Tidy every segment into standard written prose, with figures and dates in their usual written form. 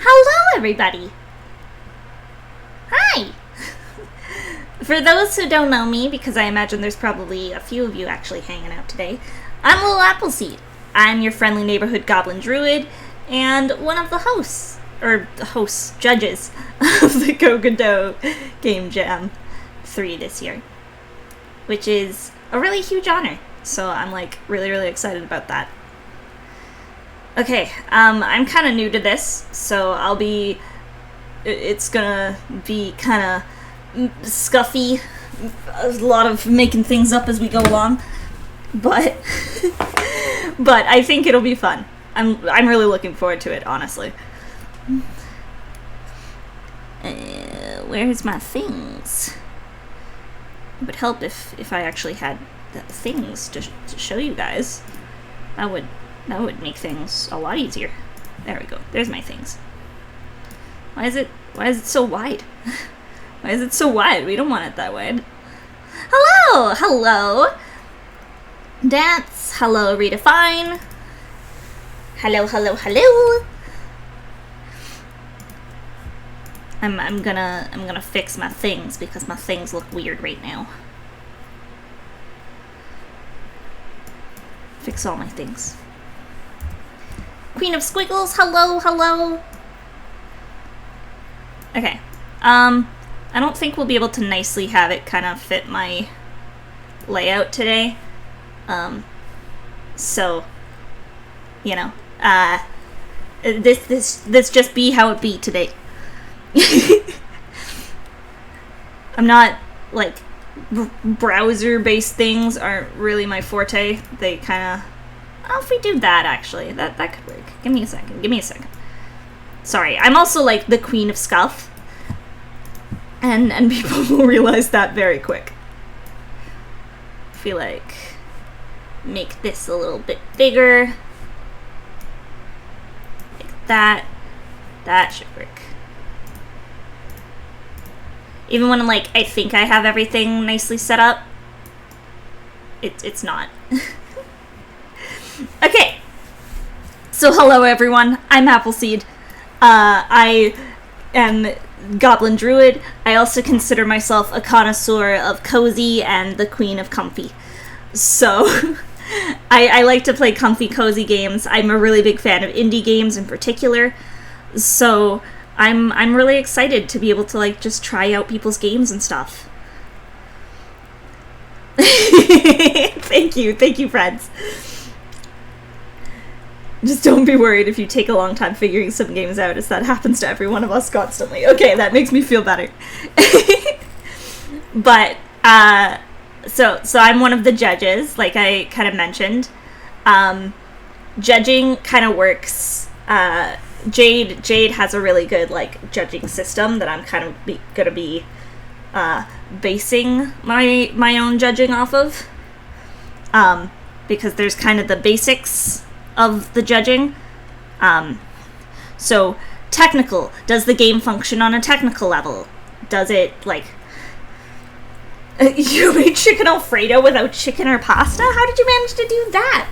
Hello, everybody! Hi! For those who don't know me, because I imagine there's probably a few of you actually hanging out today, I'm Little Appleseed. I'm your friendly neighborhood goblin druid, and one of the hosts, judges, of the Godot GAMEJAM 3 this year. Which is a really huge honor, so I'm like really excited about that. Okay, I'm kind of new to this, so it's gonna be kind of scuffy, a lot of making things up as we go along, but I think it'll be fun. I'm really looking forward to it, honestly. Where's my things? It would help if I actually had the things to show you guys. That would make things a lot easier. There we go. There's my things. Why is it so wide? Why is it so wide? We don't want it that wide. Hello! Dance. Hello, Redefine. Hello. I'm gonna fix my things because my things look weird right now. Fix all my things. Queen of Squiggles, hello. Okay. I don't think we'll be able to nicely have it kind of fit my layout today. So, you know, this just be how it be today. I'm not, like, browser-based things aren't really my forte. They kind of... Oh, if we do that, actually, that could work. Give me a second. Sorry, I'm also, like, the queen of scuff. And people will realize that very quick. I feel like... Make this a little bit bigger. Like that. That should work. Even when, like, I think I have everything nicely set up, it's not. Okay. So, hello, everyone. I'm Appleseed. I am Goblin Druid. I also consider myself a connoisseur of cozy and the queen of comfy. So, I like to play comfy, cozy games. I'm a really big fan of indie games in particular. So... I'm really excited to be able to, like, just try out people's games and stuff. Thank you, friends. Just don't be worried if you take a long time figuring some games out, as that happens to every one of us constantly. Okay, that makes me feel better. But, so I'm one of the judges, like I kind of mentioned. Judging kind of works, Jade has a really good, like, judging system that I'm kind of gonna be basing my own judging off of, because there's kind of the basics of the judging. So technical, does the game function on a technical level? Does it, like, you made chicken Alfredo without chicken or pasta? How did you manage to do that?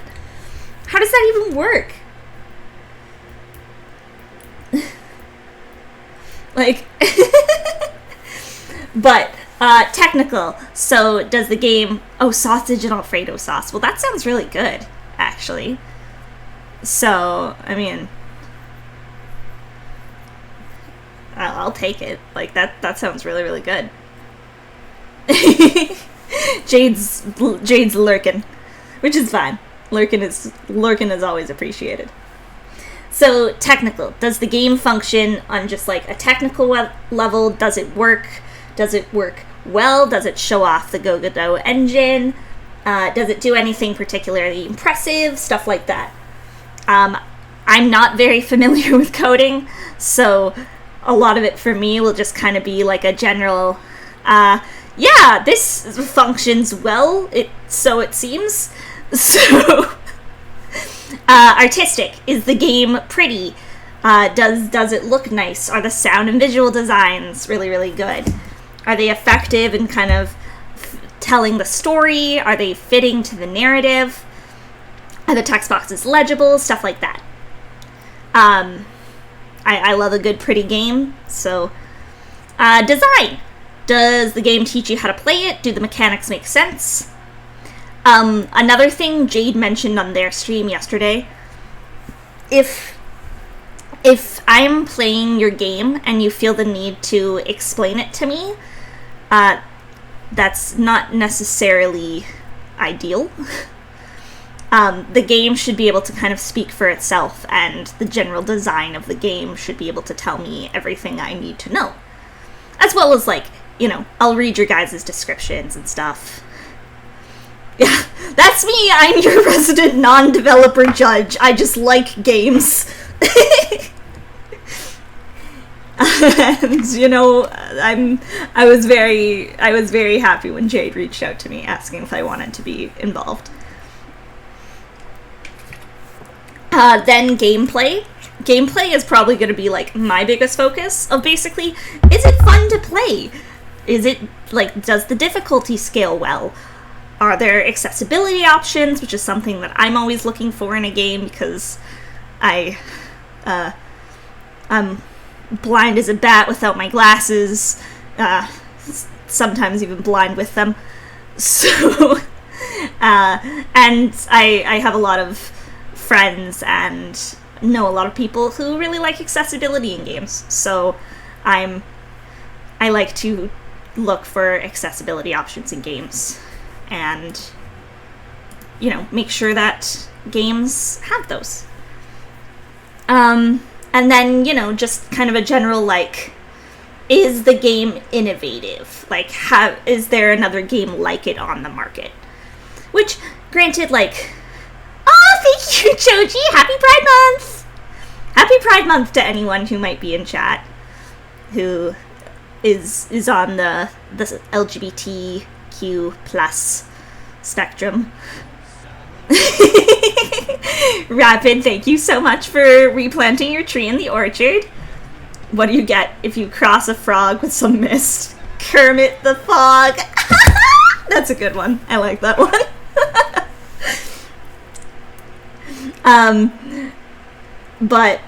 How does that even work? Like, but, technical. So, does the game... Oh, sausage and Alfredo sauce. Well, that sounds really good, actually. So, I mean... I'll take it. Like, that sounds really good. Jade's lurking. Which is fine. Lurking is always appreciated. So, technical. Does the game function on just, like, a technical level? Does it work? Does it work well? Does it show off the Godot engine? Does it do anything particularly impressive? Stuff like that. I'm not very familiar with coding, so a lot of it for me will just kind of be, like, a general, yeah, this functions well, so it seems. So... artistic. Is the game pretty? Does it look nice? Are the sound and visual designs really good? Are they effective in kind of telling the story? Are they fitting to the narrative? Are the text boxes legible? Stuff like that. I love a good, pretty game. So, design. Does the game teach you how to play it? Do the mechanics make sense? Another thing Jade mentioned on their stream yesterday, if I'm playing your game and you feel the need to explain it to me, that's not necessarily ideal. The game should be able to kind of speak for itself, and the general design of the game should be able to tell me everything I need to know. As well as, like, you know, I'll read your guys' descriptions and stuff. Yeah, that's me! I'm your resident non-developer judge. I just like games. And, you know, I was very happy when Jade reached out to me asking if I wanted to be involved. Then gameplay. Gameplay is probably going to be, like, my biggest focus of basically, is it fun to play? Is it, like, does the difficulty scale well? Are there accessibility options, which is something that I'm always looking for in a game, because I'm blind as a bat without my glasses, sometimes even blind with them. So, and I have a lot of friends and know a lot of people who really like accessibility in games, so I like to look for accessibility options in games and, you know, make sure that games have those. And then, you know, just kind of a general, like, is the game innovative? Like, is there another game like it on the market? Which, granted, like, oh, thank you, Choji! Happy Pride Month! Happy Pride Month to anyone who might be in chat who is on the LGBTQ plus spectrum. Rapid, thank you so much for replanting your tree in the orchard. What do you get if you cross a frog with some mist? Kermit the Frog. That's a good one. I like that one. But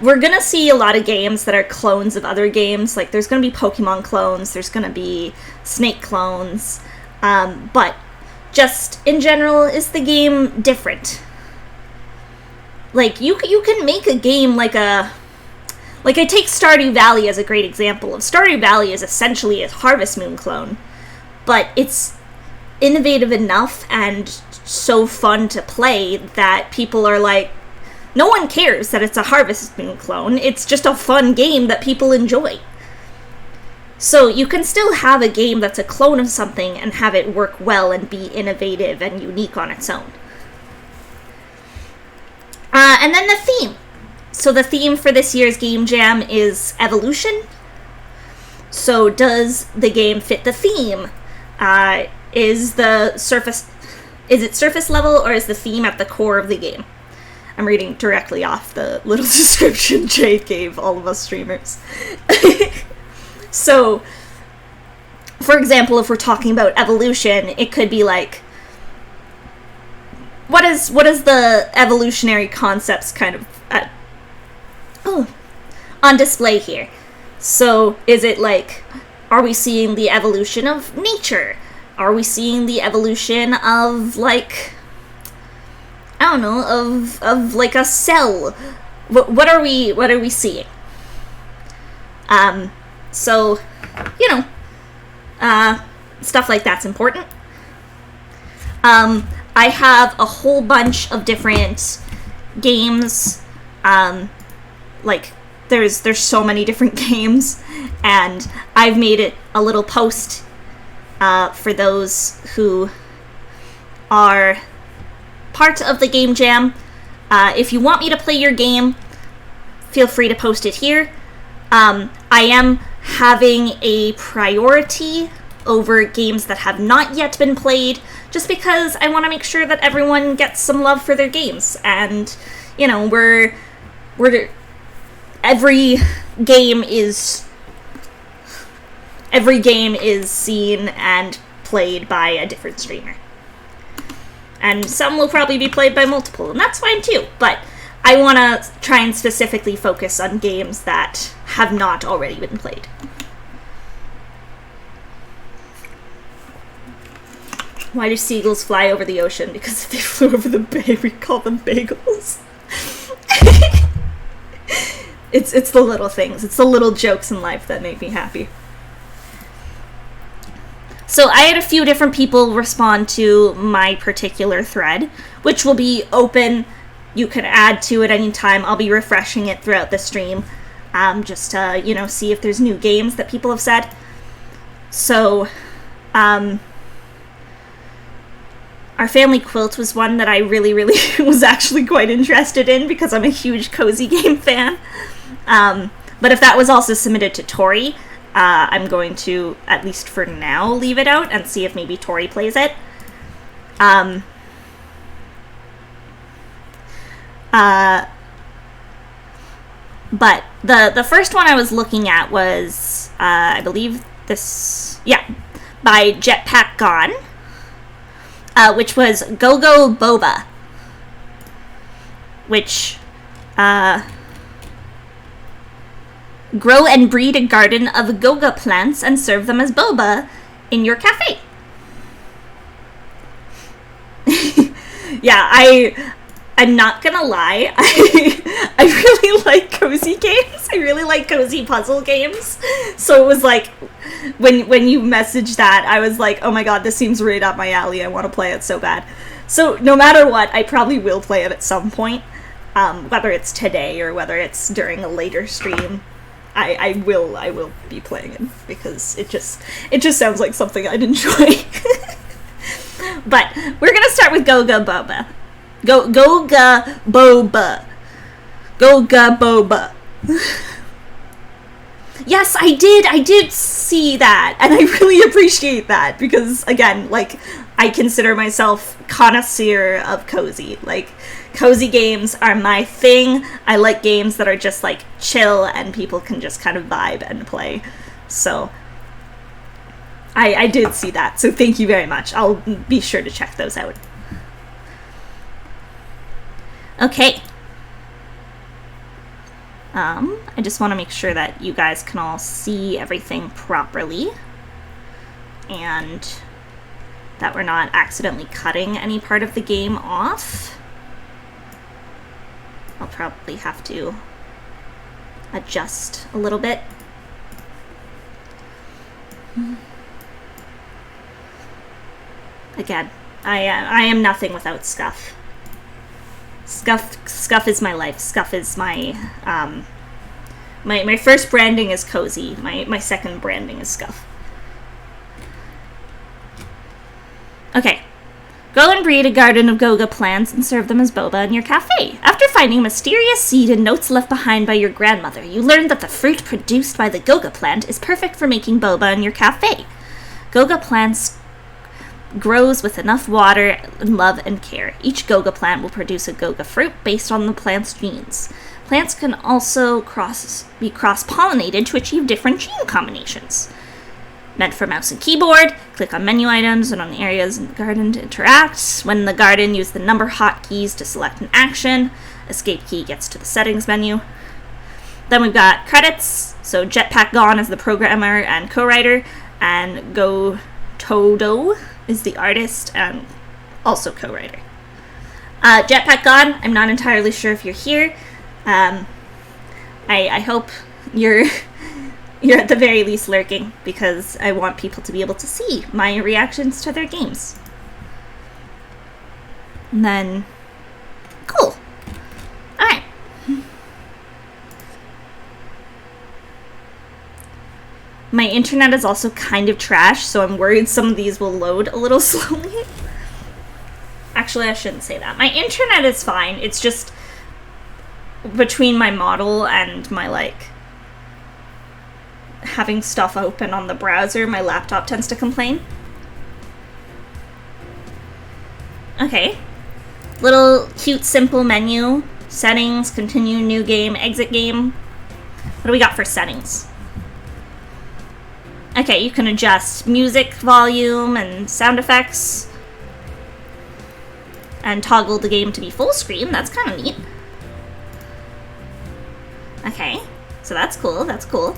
we're gonna see a lot of games that are clones of other games. Like, there's gonna be Pokemon clones, there's gonna be Snake clones, but just in general, is the game different? Like, you can make a game like I take Stardew Valley as a great example. Stardew Valley is essentially a Harvest Moon clone, but it's innovative enough and so fun to play that people are like, no one cares that it's a Harvest Moon clone, it's just a fun game that people enjoy. So you can still have a game that's a clone of something and have it work well and be innovative and unique on its own. And then the theme. So the theme for this year's Game Jam is evolution. So does the game fit the theme? Is it surface level, or is the theme at the core of the game? I'm reading directly off the little description Jade gave all of us streamers. So, for example, if we're talking about evolution, it could be like, what is the evolutionary concepts kind of on display here? So, is it like, are we seeing the evolution of nature? Are we seeing the evolution of, like, I don't know, of like a cell? What are we seeing? So, you know, stuff like that's important. I have a whole bunch of different games. Like, there's so many different games, and I've made it a little post for those who are part of the Game Jam. If you want me to play your game, feel free to post it here. I am having a priority over games that have not yet been played, just because I want to make sure that everyone gets some love for their games. And, you know, every game is seen and played by a different streamer. And some will probably be played by multiple, and that's fine too. But I want to try and specifically focus on games that have not already been played. Why do seagulls fly over the ocean? Because if they flew over the bay, we call them bagels. It's the little things. It's the little jokes in life that make me happy. So I had a few different people respond to my particular thread, which will be open. You can add to it anytime. I'll be refreshing it throughout the stream, just to, see if there's new games that people have said. So, our family quilt was one that I really, really was actually quite interested in because I'm a huge cozy game fan. But if that was also submitted to Tori, I'm going to, at least for now, leave it out and see if maybe Tori plays it. But the first one I was looking at was, I believe by Jetpack Gone, which was Go-Go Boba, which, grow and breed a garden of goga plants and serve them as boba in your cafe. Yeah, I'm not gonna lie, I really like cozy games. I really like cozy puzzle games. So it was like, when you messaged that, I was like, oh my god, this seems right up my alley. I want to play it so bad. So no matter what, I probably will play it at some point. Whether it's today or whether it's during a later stream. I will be playing it because it just sounds like something I'd enjoy. But we're gonna start with Goga Boba. Goga Boba. Goga Boba. Yes, I did see that, and I really appreciate that because, again, like, I consider myself connoisseur of cozy. Like, cozy games are my thing. I like games that are just, like, chill and people can just kind of vibe and play. So, I did see that, so thank you very much. I'll be sure to check those out. Okay. I just want to make sure that you guys can all see everything properly and that we're not accidentally cutting any part of the game off. I'll probably have to adjust a little bit. Again, I am nothing without Scuff. Scuff is my life. Scuff is my my first branding is cozy. My second branding is Scuff. Okay. Go and breed a garden of goga plants and serve them as boba in your cafe. After finding a mysterious seed and notes left behind by your grandmother, you learn that the fruit produced by the goga plant is perfect for making boba in your cafe. Goga plants grows with enough water and love and care. Each goga plant will produce a goga fruit based on the plant's genes. Plants can also be cross-pollinated to achieve different gene combinations. Meant for mouse and keyboard, click on menu items and on the areas in the garden to interact. When in the garden, use the number hotkeys to select an action. Escape key gets to the settings menu. Then we've got credits. So Jetpack Gone is the programmer and co-writer, and Godot is the artist and also co-writer. Jetpack Gone, I'm not entirely sure if you're here. I hope you're at the very least lurking, because I want people to be able to see my reactions to their games. And then, cool. Alright. My internet is also kind of trash, so I'm worried some of these will load a little slowly. Actually, I shouldn't say that. My internet is fine. It's just between my model and my, like, having stuff open on the browser, my laptop tends to complain. Okay. Little cute simple menu. Settings, continue, new game, exit game. What do we got for settings? Okay, you can adjust music volume and sound effects. And toggle the game to be full screen. That's kind of neat. Okay, so that's cool, that's cool.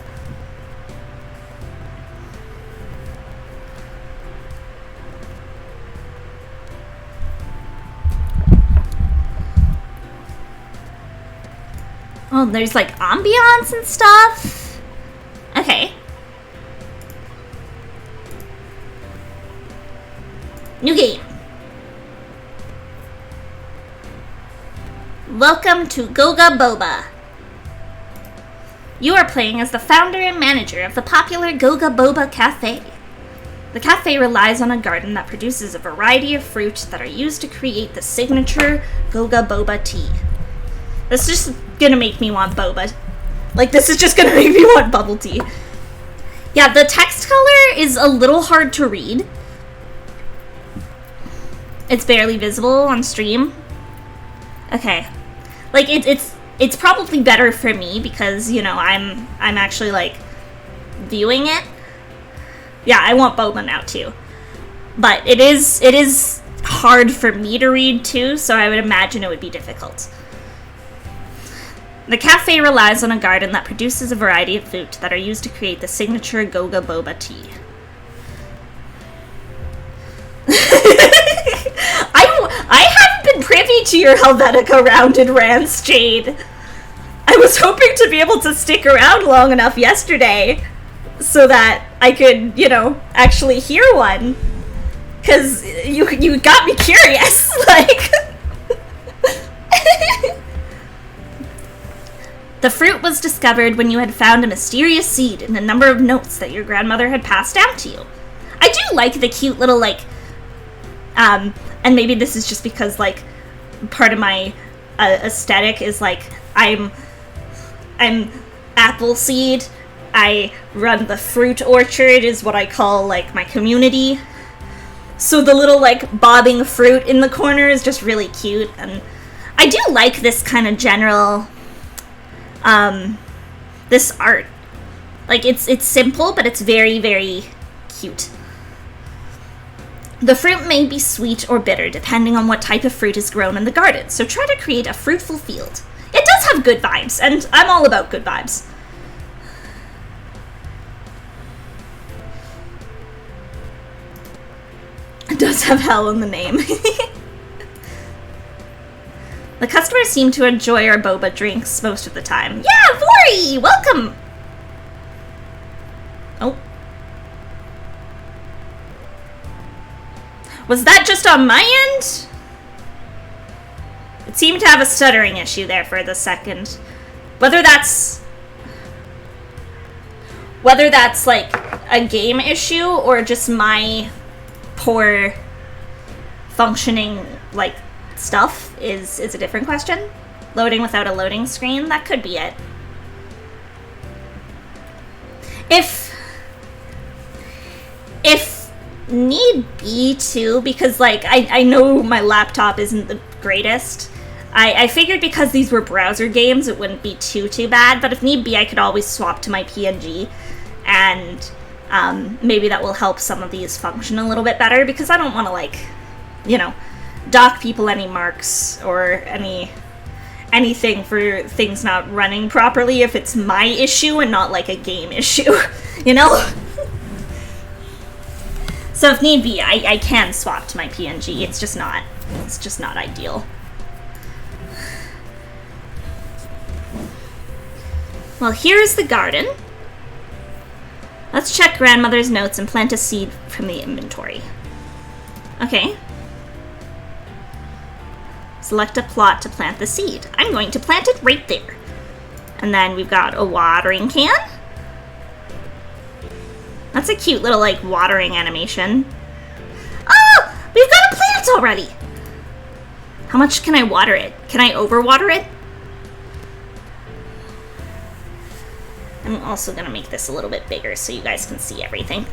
Oh, there's like ambiance and stuff. Okay. New game. Welcome to Goga Boba. You are playing as the founder and manager of the popular Goga Boba Cafe. The cafe relies on a garden that produces a variety of fruit that are used to create the signature Goga Boba tea. This is just gonna make me want boba. Like, this is just gonna make me want bubble tea. Yeah, the text color is a little hard to read. It's barely visible on stream. Okay. Like, it's probably better for me because, you know, I'm actually, like, viewing it. Yeah, I want boba now, too. But it is hard for me to read, too, so I would imagine it would be difficult. The cafe relies on a garden that produces a variety of fruit that are used to create the signature Goga Boba tea. I haven't been privy to your Helvetica rounded rants, Jade. I was hoping to be able to stick around long enough yesterday so that I could, you know, actually hear one. Because you got me curious, like... The fruit was discovered when you had found a mysterious seed in a number of notes that your grandmother had passed down to you. I do like the cute little, like, and maybe this is just because, like, part of my aesthetic is, like, I'm Appleseed. I run the fruit orchard is what I call, like, my community. So the little, like, bobbing fruit in the corner is just really cute. And I do like this kind of general... this art. Like, it's simple, but it's very, very cute. The fruit may be sweet or bitter, depending on what type of fruit is grown in the garden, so try to create a fruitful field. It does have good vibes, and I'm all about good vibes. It does have hell in the name. The customers seem to enjoy our boba drinks most of the time. Yeah, Vori! Welcome! Oh. Was that just on my end? It seemed to have a stuttering issue there for the second. Whether that's like a game issue or just my poor functioning, like, stuff is a different question. Loading without a loading screen, that could be it. If need be too, because, like, I know my laptop isn't the greatest. I figured because these were browser games it wouldn't be too bad, but if need be I could always swap to my PNG, and maybe that will help some of these function a little bit better, because I don't want to, like, you know, dock people any marks or anything for things not running properly if it's my issue and not like a game issue, you know? So if need be, I can swap to my PNG. It's just not ideal. Well, here's the garden. Let's check grandmother's notes and plant a seed from the inventory. Okay. Select a plot to plant the seed. I'm going to plant it right there. And then we've got a watering can. That's a cute little, like, watering animation. Oh! We've got a plant already! How much can I water it? Can I overwater it? I'm also gonna make this a little bit bigger so you guys can see everything.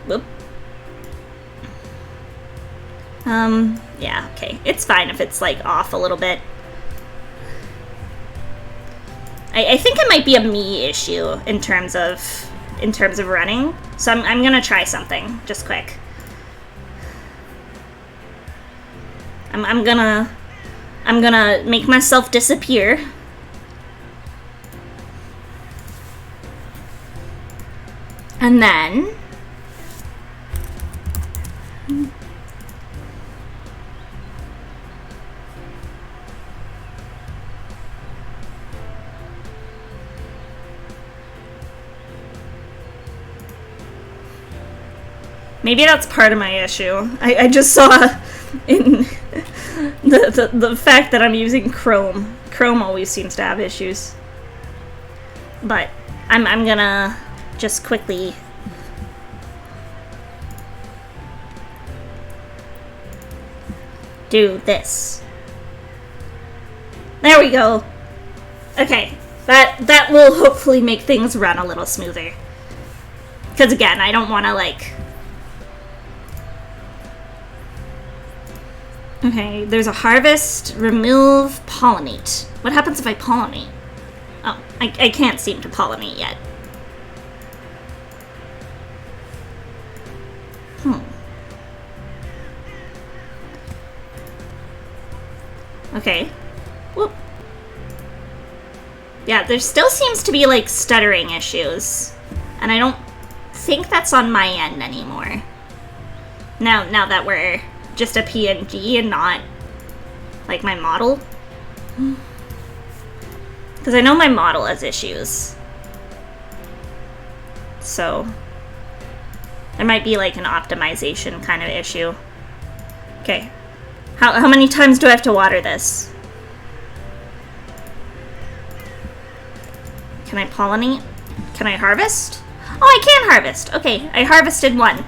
Whoop. Yeah, okay. It's fine if it's, like, off a little bit. I think it might be a me issue in terms of running. So I'm gonna try something, just quick. I'm I'm gonna make myself disappear. And then... maybe that's part of my issue. I just saw in the fact that I'm using Chrome. Chrome always seems to have issues. But I'm gonna just quickly do this. There we go. Okay, that will hopefully make things run a little smoother. Because again, I don't want to like... Okay, there's a harvest, remove, pollinate. What happens if I pollinate? Oh, I can't seem to pollinate yet. Okay. Whoop. Yeah, there still seems to be, like, stuttering issues. And I don't think that's on my end anymore. Now that we're just a PNG and not, like, my model. Because I know my model has issues. So, there might be, like, an optimization kind of issue. Okay. How many times do I have to water this? Can I pollinate? Can I harvest? Oh, I can harvest! Okay, I harvested one.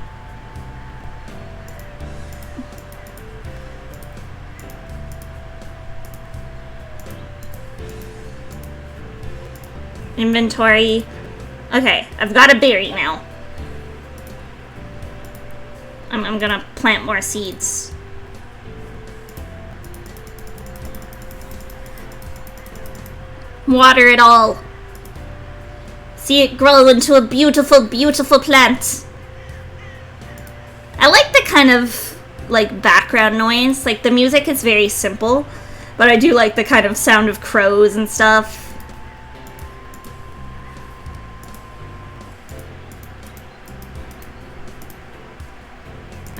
Inventory. Okay, I've got a berry now. I'm gonna plant more seeds. Water it all. See it grow into a beautiful, beautiful plant. I like the kind of, like, background noise. Like, the music is very simple, but I do like the kind of sound of crows and stuff.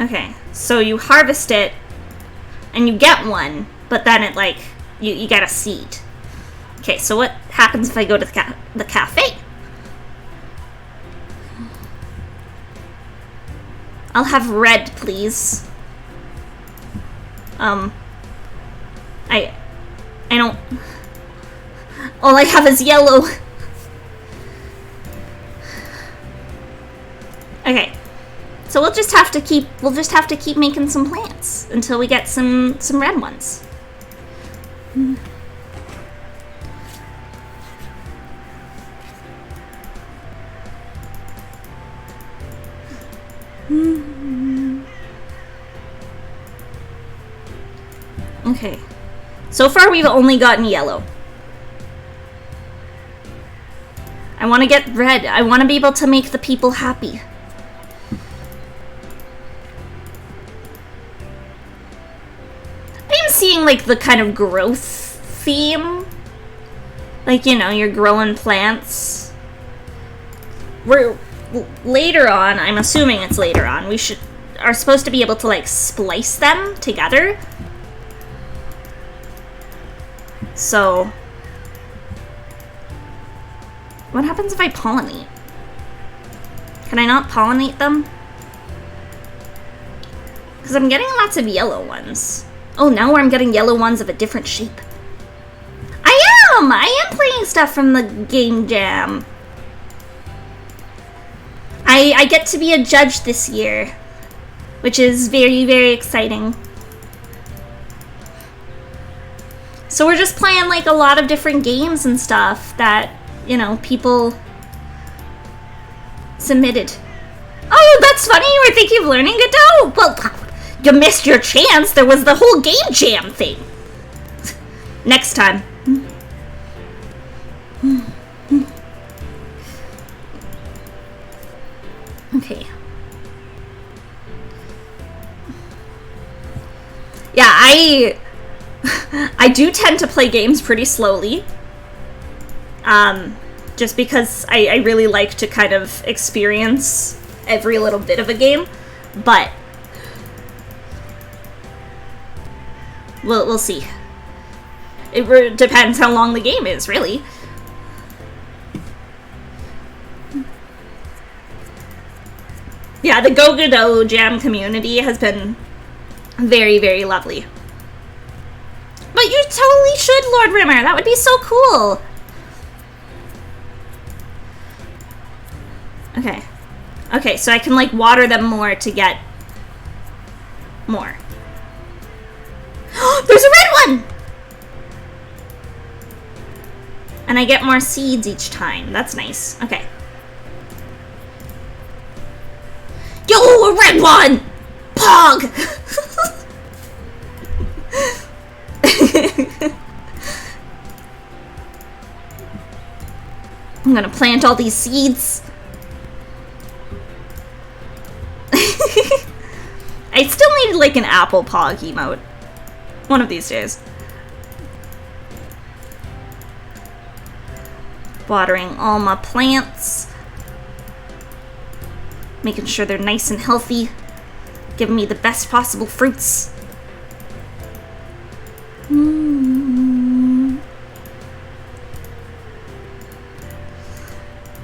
Okay, so you harvest it, and you get one, but then it, like, you get a seed. Okay, so what happens if I go to the cafe? I'll have red, please. I don't... All I have is yellow. Okay. So we'll just have to keep making some plants until we get some red ones. Okay. So far we've only gotten yellow. I want to get red. I want to be able to make the people happy. I'm seeing, like, the kind of growth theme. Like, you know, you're growing plants. We're... Later on, I'm assuming it's later on, we are supposed to be able to, like, splice them together. So, what happens if I pollinate? Can I not pollinate them? Because I'm getting lots of yellow ones. Oh, now I'm getting yellow ones of a different shape. I am playing stuff from the GAMEJAM. I get to be a judge this year, which is very, very exciting. So we're just playing, like, a lot of different games and stuff that, you know, people submitted. Oh, that's funny, you were thinking of learning Godot? Well, you missed your chance. There was the whole GAMEJAM thing. Next time. Okay. Yeah, I do tend to play games pretty slowly. Just because I really like to kind of experience every little bit of a game. But we'll see. It depends how long the game is, really. Yeah, the Godot jam community has been very, very lovely. But you totally should, Lord Rimmer. That would be so cool. Okay. Okay, so I can, like, water them more to get more. There's a red one! And I get more seeds each time. That's nice. Okay. Yo, a red one! Pog! I'm gonna plant all these seeds. I still need, like, an apple pog emote. One of these days. Watering all my plants. Making sure they're nice and healthy. Giving me the best possible fruits.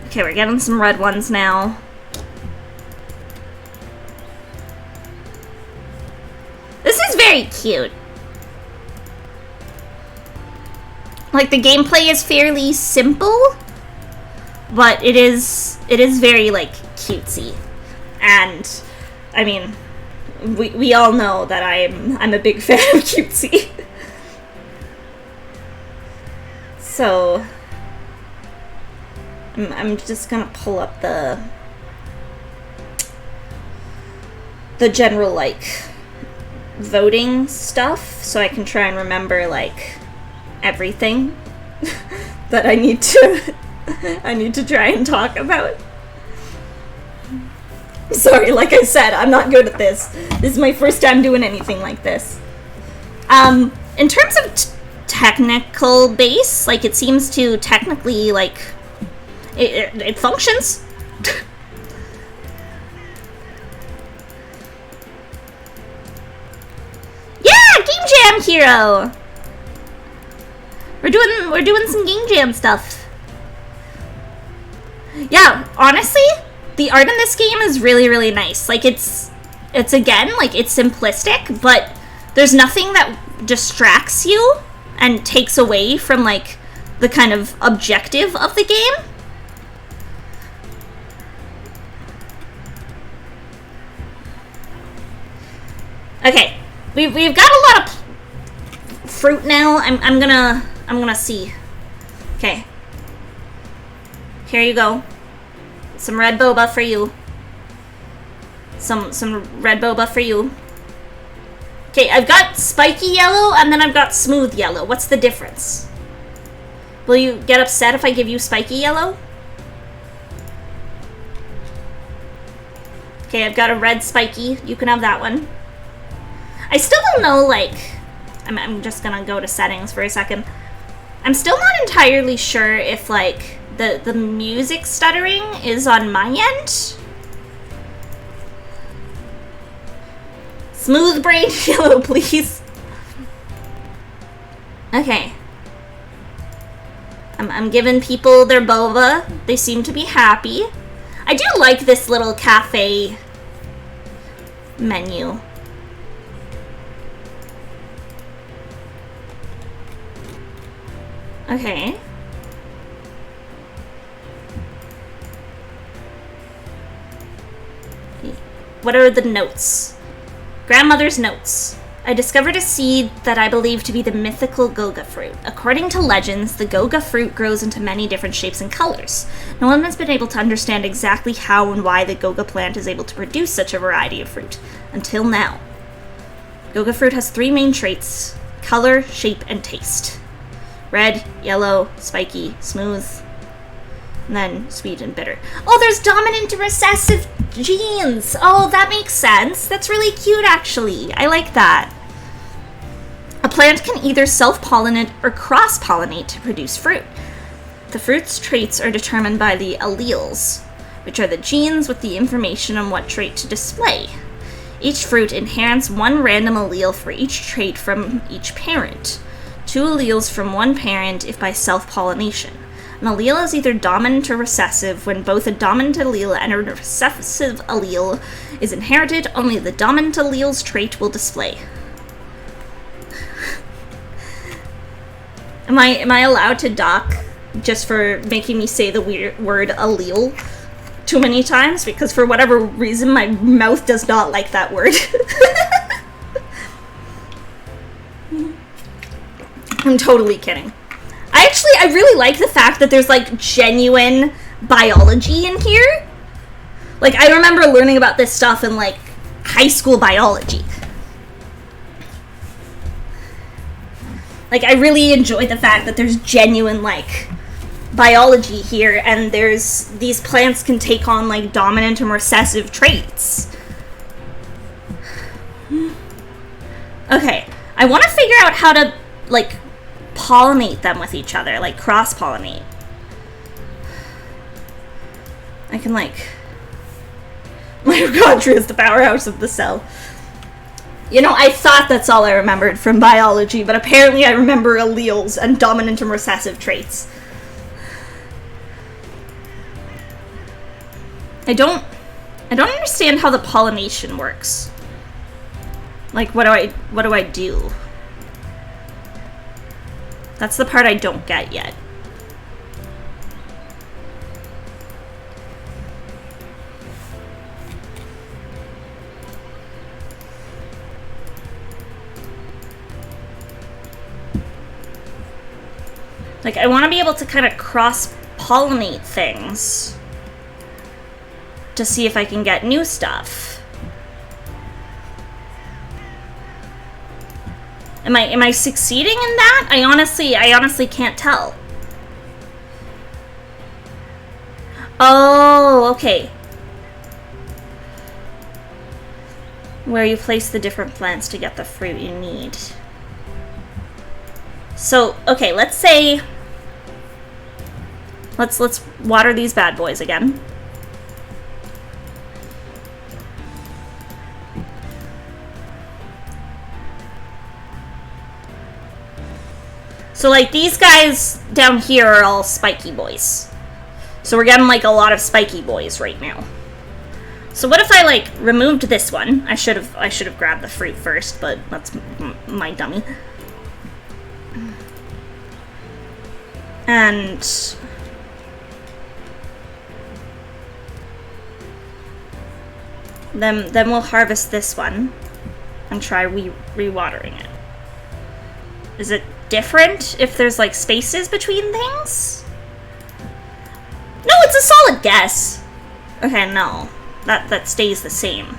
Okay, we're getting some red ones now. This is very cute. Like, the gameplay is fairly simple, but it is very, like, cutesy. And, I mean, we all know that I'm a big fan of cutesy. So, I'm just gonna pull up the general, like, voting stuff so I can try and remember, like, everything that I need to try and talk about. Sorry, like I said, I'm not good at this. This is my first time doing anything like this. In terms of technical base, like, it seems to technically, like, it functions. Yeah, Game Jam hero. We're doing some Game Jam stuff. Yeah, honestly, the art in this game is really, really nice. Like, it's again, like, it's simplistic, but there's nothing that distracts you and takes away from, like, the kind of objective of the game. Okay, we've got a lot of fruit now. I'm gonna see. Okay. Here you go. Some red boba for you. Some red boba for you. Okay, I've got spiky yellow and then I've got smooth yellow. What's the difference? Will you get upset if I give you spiky yellow? Okay, I've got a red spiky. You can have that one. I still don't know, like... I'm just gonna go to settings for a second. I'm still not entirely sure if, like, the music stuttering is on my end. Smooth brain yellow, please. Okay. I'm giving people their boba. They seem to be happy. I do like this little cafe menu. Okay. What are the notes? Grandmother's notes. I discovered a seed that I believe to be the mythical goga fruit. According to legends, the goga fruit grows into many different shapes and colors. No one has been able to understand exactly how and why the goga plant is able to produce such a variety of fruit, until now. Goga fruit has three main traits: color, shape, and taste. Red, yellow, spiky, smooth, and then sweet and bitter. Oh, there's dominant and recessive genes! Oh, that makes sense. That's really cute, actually. I like that. A plant can either self-pollinate or cross-pollinate to produce fruit. The fruit's traits are determined by the alleles, which are the genes with the information on what trait to display. Each fruit inherits one random allele for each trait from each parent. 2 alleles from one parent if by self-pollination. An allele is either dominant or recessive. When both a dominant allele and a recessive allele is inherited, only the dominant allele's trait will display. Am I allowed to dock just for making me say the weird word allele too many times? Because for whatever reason, my mouth does not like that word. I'm totally kidding. I really like the fact that there's, like, genuine biology in here. Like, I remember learning about this stuff in, like, high school biology. Like, I really enjoy the fact that there's genuine, like, biology here, and these plants can take on, like, dominant and recessive traits. Okay, I want to figure out how to, like, pollinate them with each other, like cross-pollinate. I can, like... Mitochondria is the powerhouse of the cell. You know, I thought that's all I remembered from biology, but apparently I remember alleles and dominant and recessive traits. I don't understand how the pollination works. Like, what do I do? That's the part I don't get yet. Like, I want to be able to kind of cross-pollinate things to see if I can get new stuff. Am I succeeding in that? I honestly can't tell. Oh, okay. Where you place the different plants to get the fruit you need. So, okay, let's say... Let's water these bad boys again. So, like, these guys down here are all spiky boys. So we're getting, like, a lot of spiky boys right now. So what if I, like, removed this one? I should have grabbed the fruit first, but that's my dummy. And... Then we'll harvest this one and try re-watering it. Is it different if there's, like, spaces between things? No, it's a solid guess. Okay, no. That stays the same.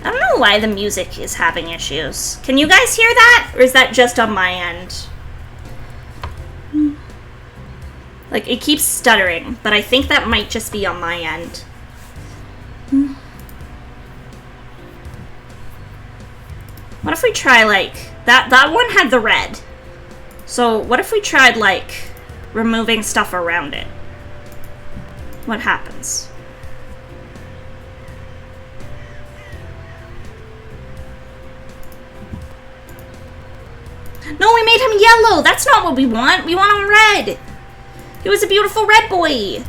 I don't know why the music is having issues. Can you guys hear that? Or is that just on my end? Like, it keeps stuttering, but I think that might just be on my end. What if we try, like... That one had the red. So, what if we tried, like, removing stuff around it? What happens? No, we made him yellow! That's not what we want! We want him red! He was a beautiful red boy!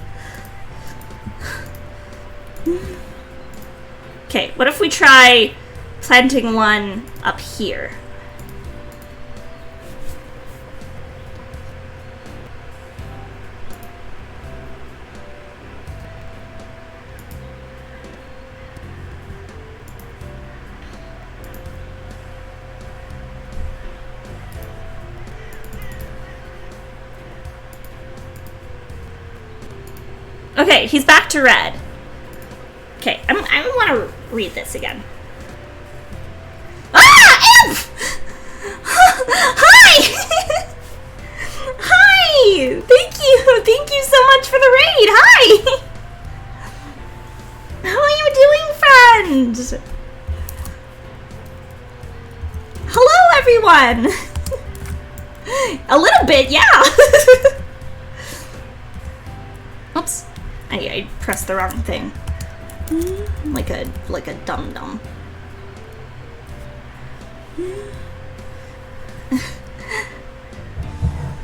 Okay, what if we try planting one up here? Okay, he's back to red. Okay, I want to read this again. Ah! Imp! Hi! Hi! Thank you so much for the raid! Hi! How are you doing, friend! Hello, everyone! A little bit, yeah! Oops. I pressed the wrong thing. Like a dum-dum.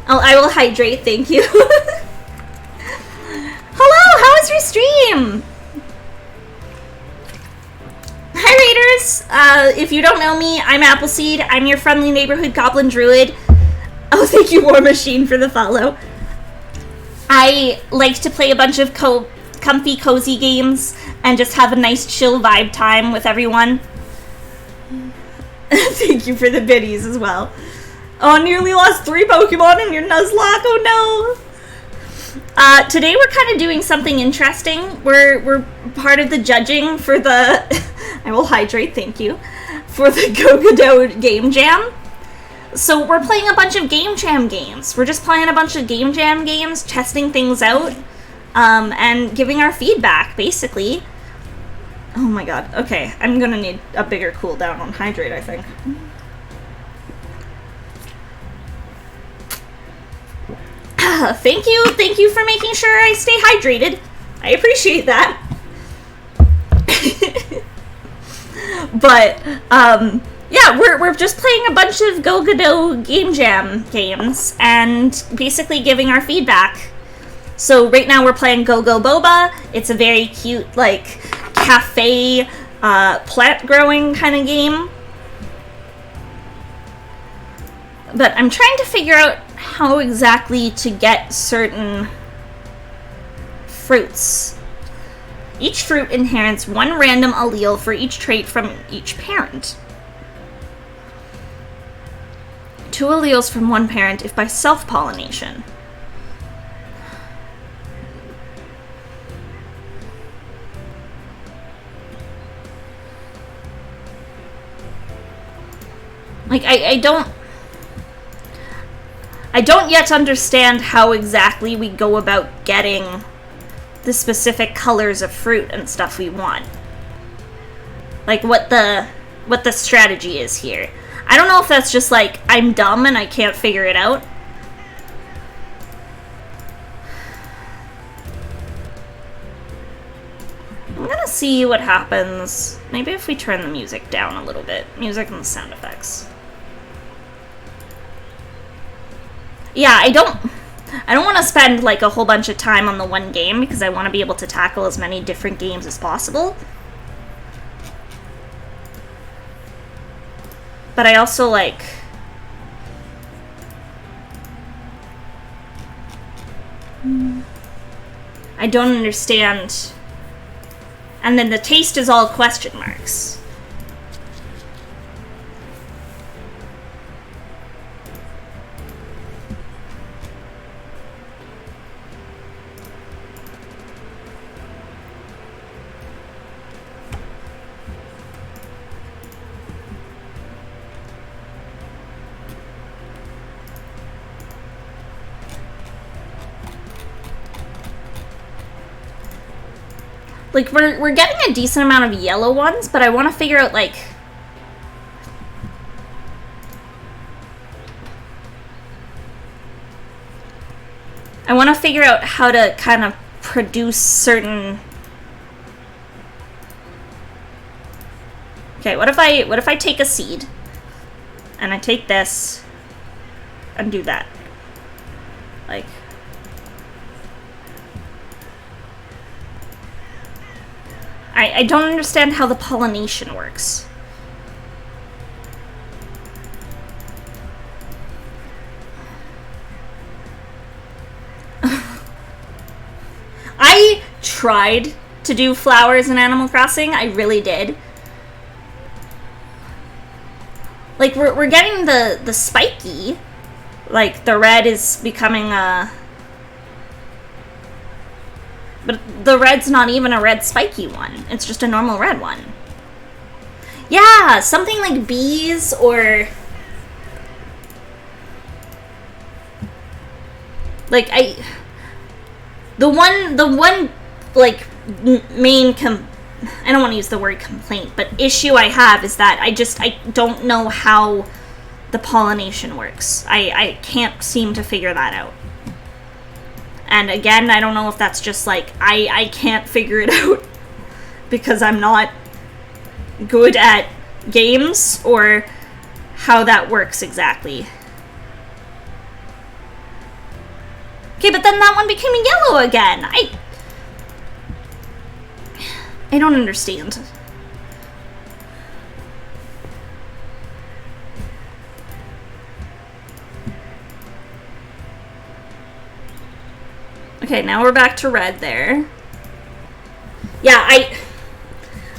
I will hydrate, thank you. Hello, how was your stream? Hi Raiders! If you don't know me, I'm Appleseed. I'm your friendly neighborhood goblin druid. Oh, thank you, War Machine, for the follow. I like to play a bunch of comfy, cozy games and just have a nice chill vibe time with everyone. Thank you for the biddies as well. Oh, nearly lost 3 Pokemon in your Nuzlocke, oh no! Today we're kind of doing something interesting. We're part of the judging for the... I will hydrate, thank you. For the Godot Game Jam. So we're playing a bunch of Game Jam games. We're just playing a bunch of Game Jam games, testing things out, and giving our feedback, basically. Oh my god, okay. I'm gonna need a bigger cooldown on hydrate, I think. Thank you for making sure I stay hydrated. I appreciate that. But, yeah, we're just playing a bunch of Godot Game Jam games and basically giving our feedback. So right now we're playing Go Go Boba. It's a very cute, like, cafe, plant growing kind of game. But I'm trying to figure out how exactly to get certain fruits. Each fruit inherits 1 random allele for each trait from each parent. 2 alleles from 1 parent if by self-pollination. Like, I don't yet understand how exactly we go about getting the specific colors of fruit and stuff we want. Like, what the strategy is here. I don't know if that's just like, I'm dumb and I can't figure it out. I'm gonna see what happens. Maybe if we turn the music down a little bit. Music and the sound effects. Yeah, I don't want to spend like a whole bunch of time on the one game because I want to be able to tackle as many different games as possible. But I also like... I don't understand. And then the taste is all question marks. Like, we're getting a decent amount of yellow ones, but I want to figure out, like... I want to figure out how to kind of produce certain... Okay, what if I take a seed, and I take this, and do that? Like... I don't understand how the pollination works. I tried to do flowers in Animal Crossing. I really did. Like, we're getting the spiky. Like, the red is becoming a... But the red's not even a red spiky one. It's just a normal red one. Yeah, something like bees or... Like, the one, like, main I don't want to use the word complaint, but issue I have is that I don't know how the pollination works. I can't seem to figure that out. And again, I don't know if that's just like, I can't figure it out because I'm not good at games, or how that works exactly. Okay, but then that one became yellow again. I don't understand. Okay, now we're back to red there. Yeah,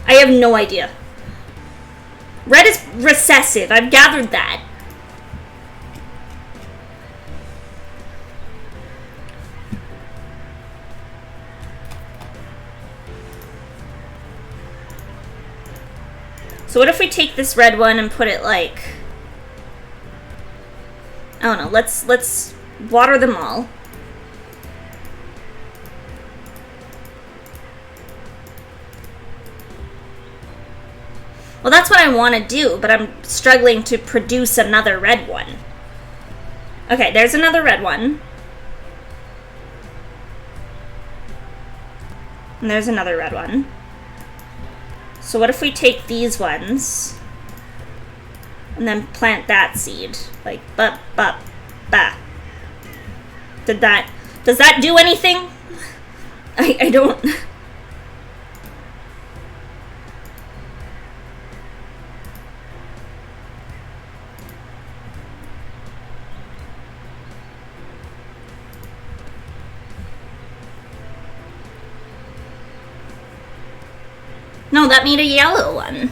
I have no idea. Red is recessive. I've gathered that. So what if we take this red one and put it like, I don't know, let's water them all. Well, that's what I want to do, but I'm struggling to produce another red one. Okay, there's another red one. And there's another red one. So what if we take these ones and then plant that seed? Like, ba. Does that do anything? I don't... No, that made a yellow one.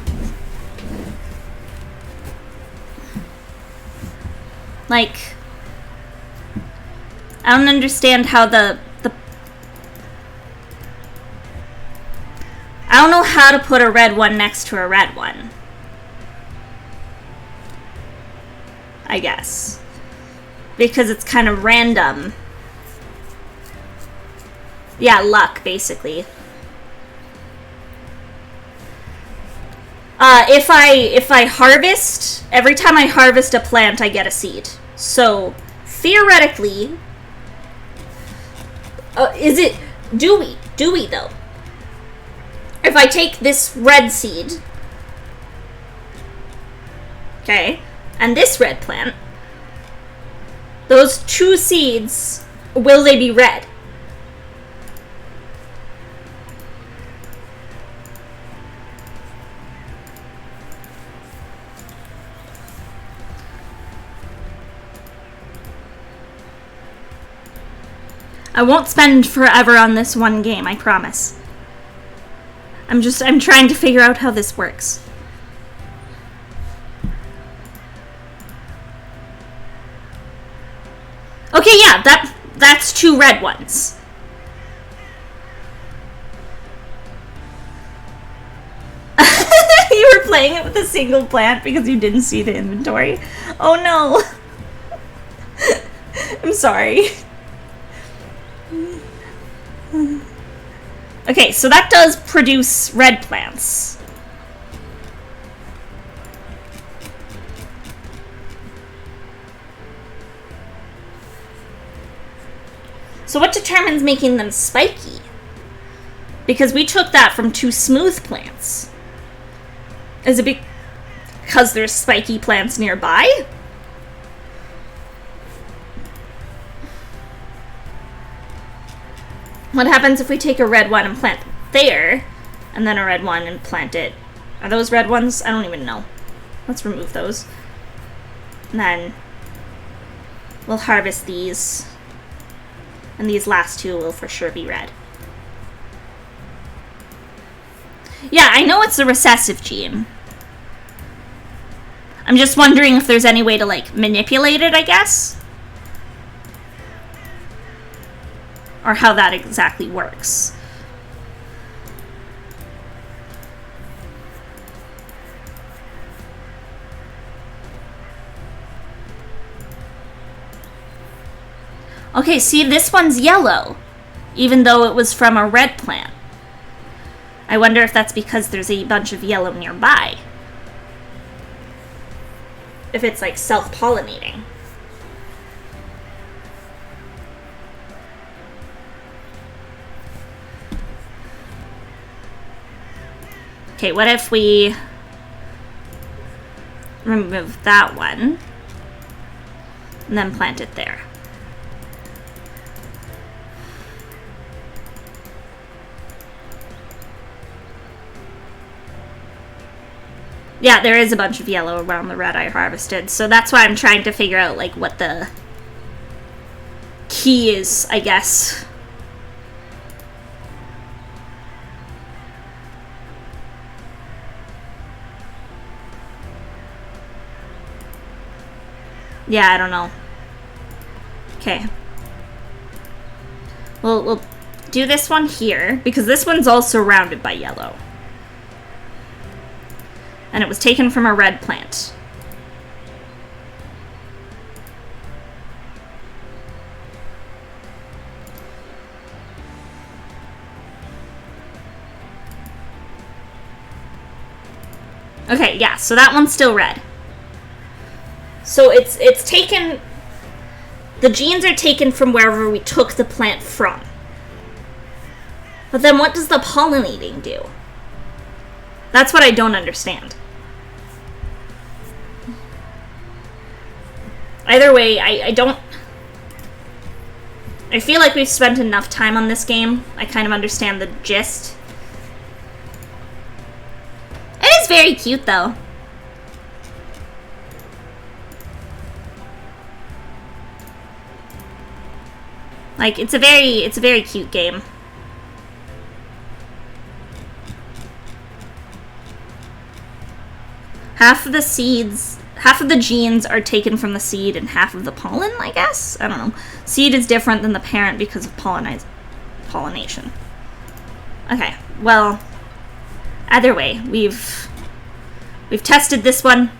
Like, I don't understand how the I don't know how to put a red one next to a red one. I guess. Because it's kind of random. Yeah, luck, basically. If I harvest, every time I harvest a plant, I get a seed. So, theoretically, do we though? If I take this red seed, okay, and this red plant, those two seeds, will they be red? I won't spend forever on this one game, I promise. I'm trying to figure out how this works. Okay, yeah, that's two red ones. You were playing it with a single plant because you didn't see the inventory. Oh no. I'm sorry. Okay, so that does produce red plants. So what determines making them spiky? Because we took that from two smooth plants. Is it because there's spiky plants nearby? What happens if we take a red one and plant it there, and then a red one and plant it? Are those red ones? I don't even know. Let's remove those. And then we'll harvest these. And these last two will for sure be red. Yeah, I know it's a recessive gene. I'm just wondering if there's any way to, like, manipulate it, I guess? Or how that exactly works. Okay, see, this one's yellow, even though it was from a red plant. I wonder if that's because there's a bunch of yellow nearby. If it's like self-pollinating. Okay, what if we remove that one and then plant it there? Yeah, there is a bunch of yellow around the red I harvested, so that's why I'm trying to figure out, like, what the key is, I guess. Yeah, I don't know. Okay. We'll do this one here, because this one's all surrounded by yellow. And it was taken from a red plant. Okay, yeah, so that one's still red. So it's taken... The genes are taken from wherever we took the plant from. But then what does the pollinating do? That's what I don't understand. Either way, I don't... I feel like we've spent enough time on this game. I kind of understand the gist. It is very cute, though. Like, it's a very cute game. Half of the seeds, half of the genes are taken from the seed and half of the pollen, I guess? I don't know. Seed is different than the parent because of pollination. Okay, well, either way, we've tested this one.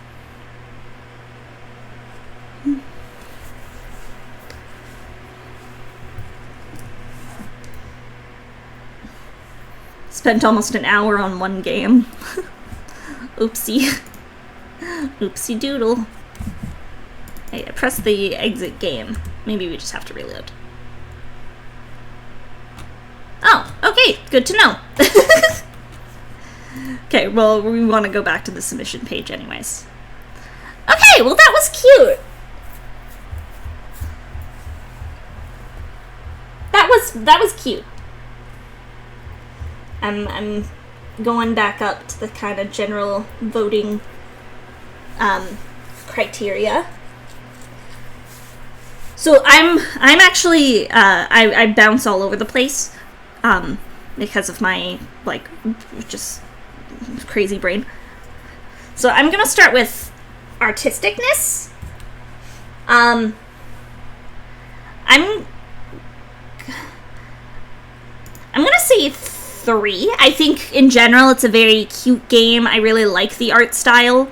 Spent almost an hour on one game. Oopsie. Oopsie doodle. Hey, I pressed the exit game. Maybe we just have to reload. Oh, okay, good to know. Okay, well, we want to go back to the submission page anyways. Okay, well that was cute. That was cute. I'm going back up to the kind of general voting criteria. So I'm actually I bounce all over the place because of my like just crazy brain. So I'm gonna start with artisticness. I'm gonna say 3. I think in general it's a very cute game. I really like the art style.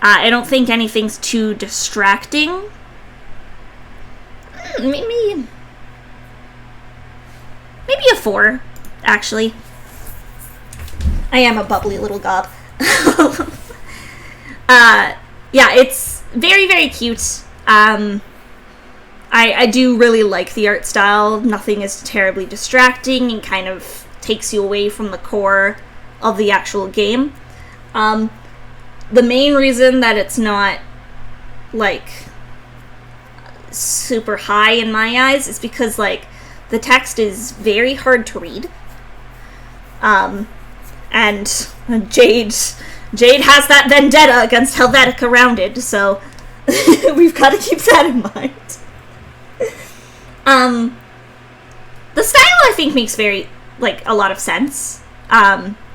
I don't think anything's too distracting. Maybe a 4, actually. I am a bubbly little gob. Yeah, it's very, very cute. I do really like the art style. Nothing is terribly distracting and kind of takes you away from the core of the actual game. The main reason that it's not, like, super high in my eyes is because, like, the text is very hard to read. And Jade has that vendetta against Helvetica Rounded, so we've got to keep that in mind. The style, I think, makes very, like, a lot of sense.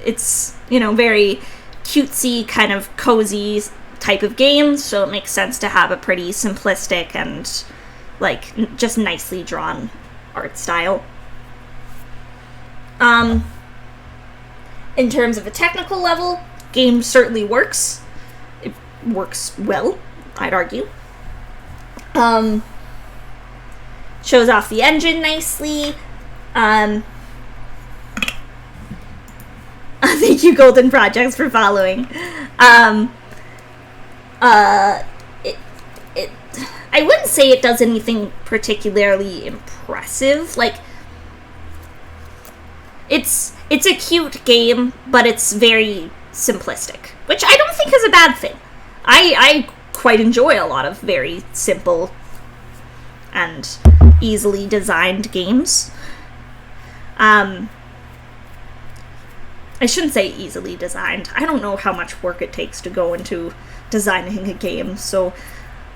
It's, you know, very cutesy, kind of cozy type of game, so it makes sense to have a pretty simplistic and, like, just nicely drawn art style. In terms of a technical level, game certainly works. It works well, I'd argue. Shows off the engine nicely. Thank you, Golden Projects, for following. I wouldn't say it does anything particularly impressive. Like, it's a cute game, but it's very simplistic, which I don't think is a bad thing. I quite enjoy a lot of very simple and easily designed games. I shouldn't say easily designed. I don't know how much work it takes to go into designing a game, so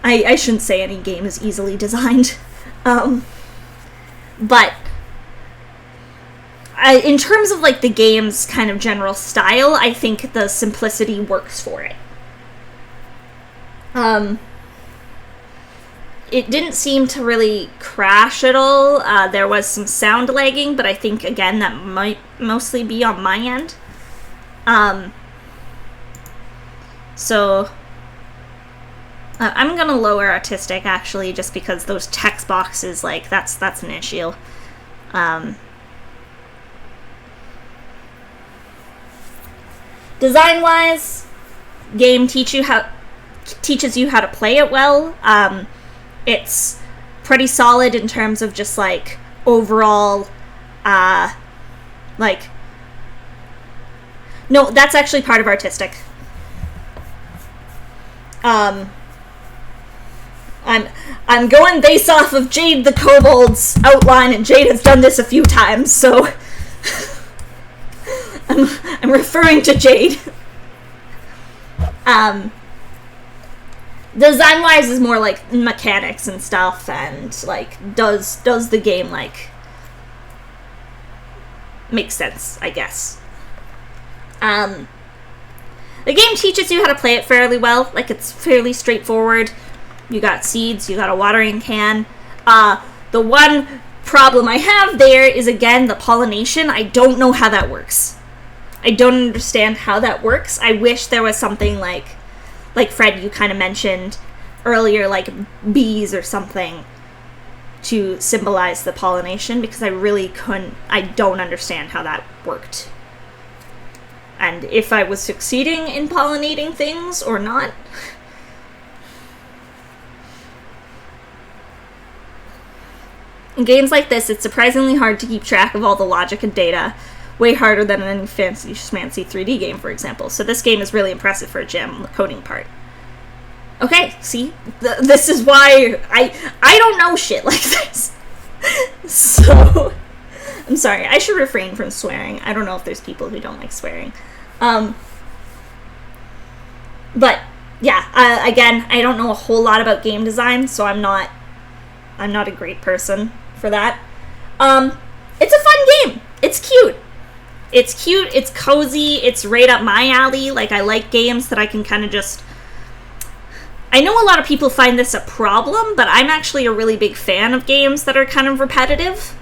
I shouldn't say any game is easily designed. But in terms of like the game's kind of general style, I think the simplicity works for it. It didn't seem to really crash at all. There was some sound lagging, but I think, again, that might mostly be on my end. So I'm gonna lower artistic, actually, just because those text boxes, like, that's an issue. Design-wise, game teaches you how to play it well. It's pretty solid in terms of just, like, overall, like... No, that's actually part of artistic. I'm going based off of Jade the Kobold's outline, and Jade has done this a few times, so... I'm referring to Jade. Design-wise is more like mechanics and stuff, and like does the game like make sense, I guess. The game teaches you how to play it fairly well. Like, it's fairly straightforward. You got seeds, you got a watering can. The one problem I have there is, again, the pollination. I don't know how that works. I don't understand how that works. I wish there was something like Fred, you kind of mentioned earlier, like bees or something to symbolize the pollination, because I don't understand how that worked. And if I was succeeding in pollinating things or not. In games like this, it's surprisingly hard to keep track of all the logic and data. Way harder than in any fancy schmancy 3D game, for example. So this game is really impressive for a gem, the coding part. Okay, see? This is why I don't know shit like this. So, I'm sorry. I should refrain from swearing. I don't know if there's people who don't like swearing. But, yeah, again, I don't know a whole lot about game design, so I'm not a great person for that. It's a fun game. It's cute. It's cute, it's cozy, it's right up my alley. Like, I like games that I can kind of just... I know a lot of people find this a problem, but I'm actually a really big fan of games that are kind of repetitive.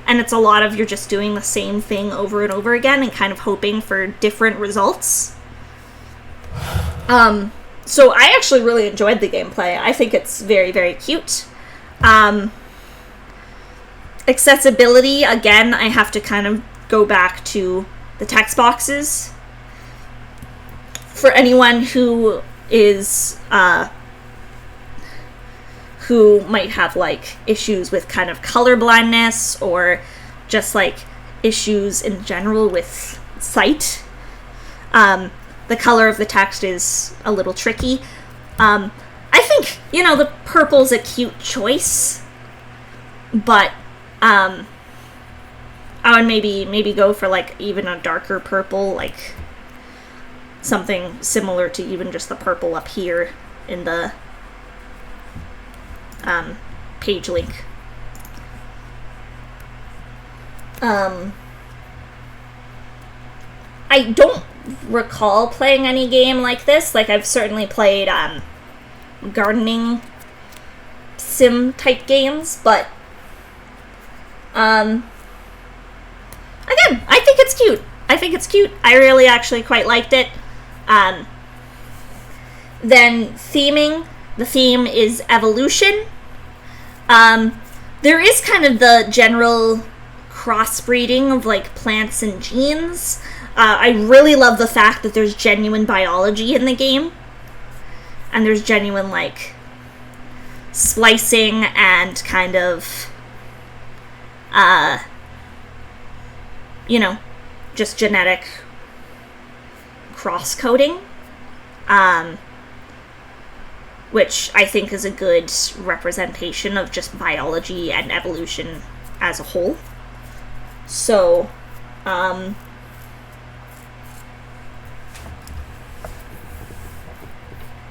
And it's a lot of you're just doing the same thing over and over again and kind of hoping for different results. So I actually really enjoyed the gameplay. I think it's very, very cute. Accessibility, again, I have to kind of go back to the text boxes. For anyone who is, who might have, like, issues with kind of color blindness or just, like, issues in general with sight, the color of the text is a little tricky. I think, the purple's a cute choice, but, I would maybe go for, like, even a darker purple, like something similar to even just the purple up here in the page link. I don't recall playing any game like this. Like, I've certainly played gardening sim type games, but again, I think it's cute. I really actually quite liked it. Then theming. The theme is evolution. There is kind of the general crossbreeding of, like, plants and genes. I really love the fact that there's genuine biology in the game. And there's genuine, like, splicing and kind of, you know, just genetic cross-coding. Which I think is a good representation of just biology and evolution as a whole. So,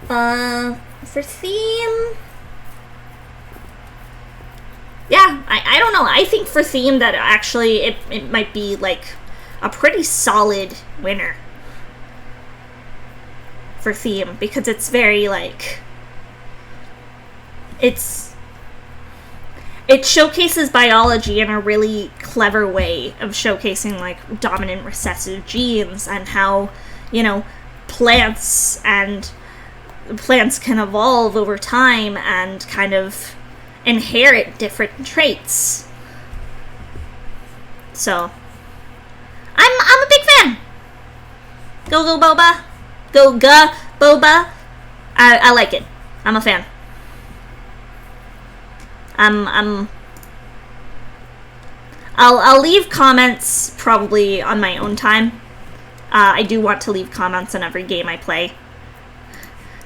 for theme, yeah, I don't know. I think for theme that actually it might be like a pretty solid winner for theme, because it's very like, it showcases biology in a really clever way of showcasing, like, dominant recessive genes and how, you know, plants can evolve over time and kind of inherit different traits. So, I'm a big fan. Go Boba. Go Boba. I like it. I'm a fan. I'll leave comments probably on my own time. I do want to leave comments on every game I play.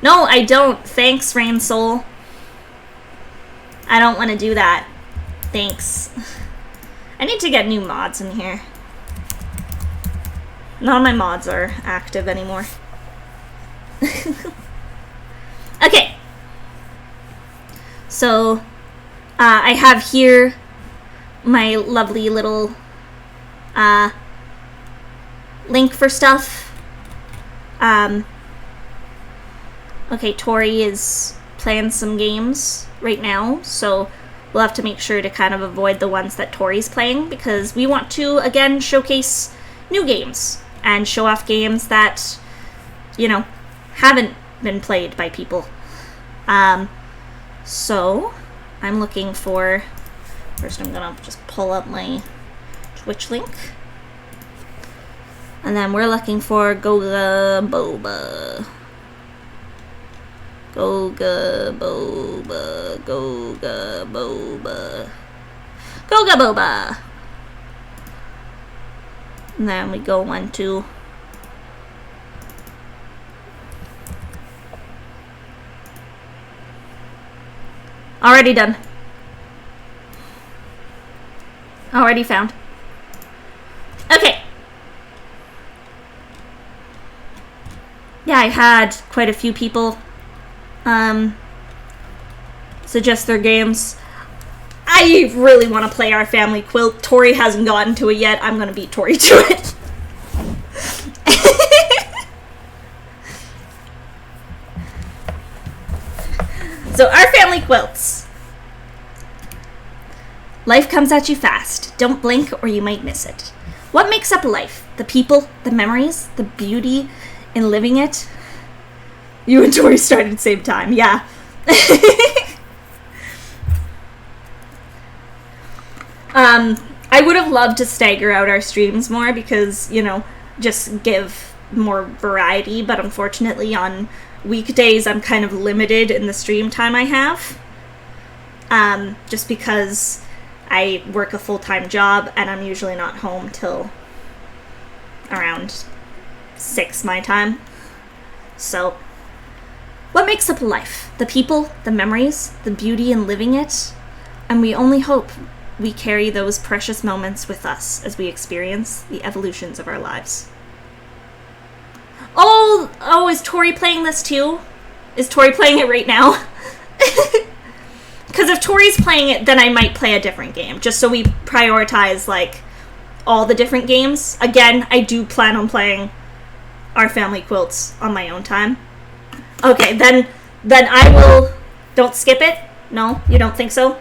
No, I don't. Thanks, Rain Soul. I don't want to do that. Thanks. I need to get new mods in here. None of my mods are active anymore. Okay. So, I have here my lovely little link for stuff. Okay, Tori is playing some games right now, so we'll have to make sure to kind of avoid the ones that Tori's playing, because we want to, again, showcase new games and show off games that, you know, haven't been played by people. So I'm looking for, first I'm gonna just pull up my Twitch link, and then we're looking for Goga Boba. Goga Boba. Goga Boba. Goga Boba. And then we go 1, 2. Already done. Already found. Okay. Yeah, I had quite a few people suggest their games. I really want to play Our Family Quilt. Tori hasn't gotten to it yet. I'm going to beat Tori to it. So, Our Family Quilts. Life comes at you fast. Don't blink or you might miss it. What makes up life? The people, the memories, the beauty in living it? You and Tori started at the same time, yeah. I would have loved to stagger out our streams more because, you know, just give more variety, but unfortunately on weekdays I'm kind of limited in the stream time I have. Just because I work a full-time job and I'm usually not home till around 6 my time. So, what makes up life? The people, the memories, the beauty in living it, and we only hope we carry those precious moments with us as we experience the evolutions of our lives. Oh, is Tori playing this too? Is Tori playing it right now? Because if Tori's playing it, then I might play a different game, just so we prioritize, like, all the different games. Again, I do plan on playing Our Family Quilts on my own time. Okay, then I will... Don't skip it? No? You don't think so?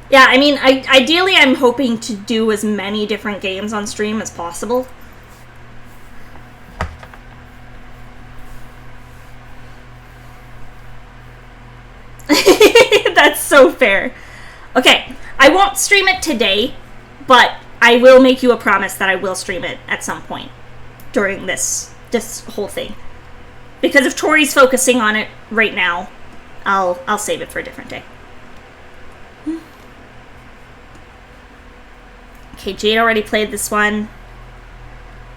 Yeah, I mean, ideally I'm hoping to do as many different games on stream as possible. so fair. Okay, I won't stream it today, but I will make you a promise that I will stream it at some point during this whole thing. Because if Tori's focusing on it right now, I'll save it for a different day. Okay, Jade already played this one.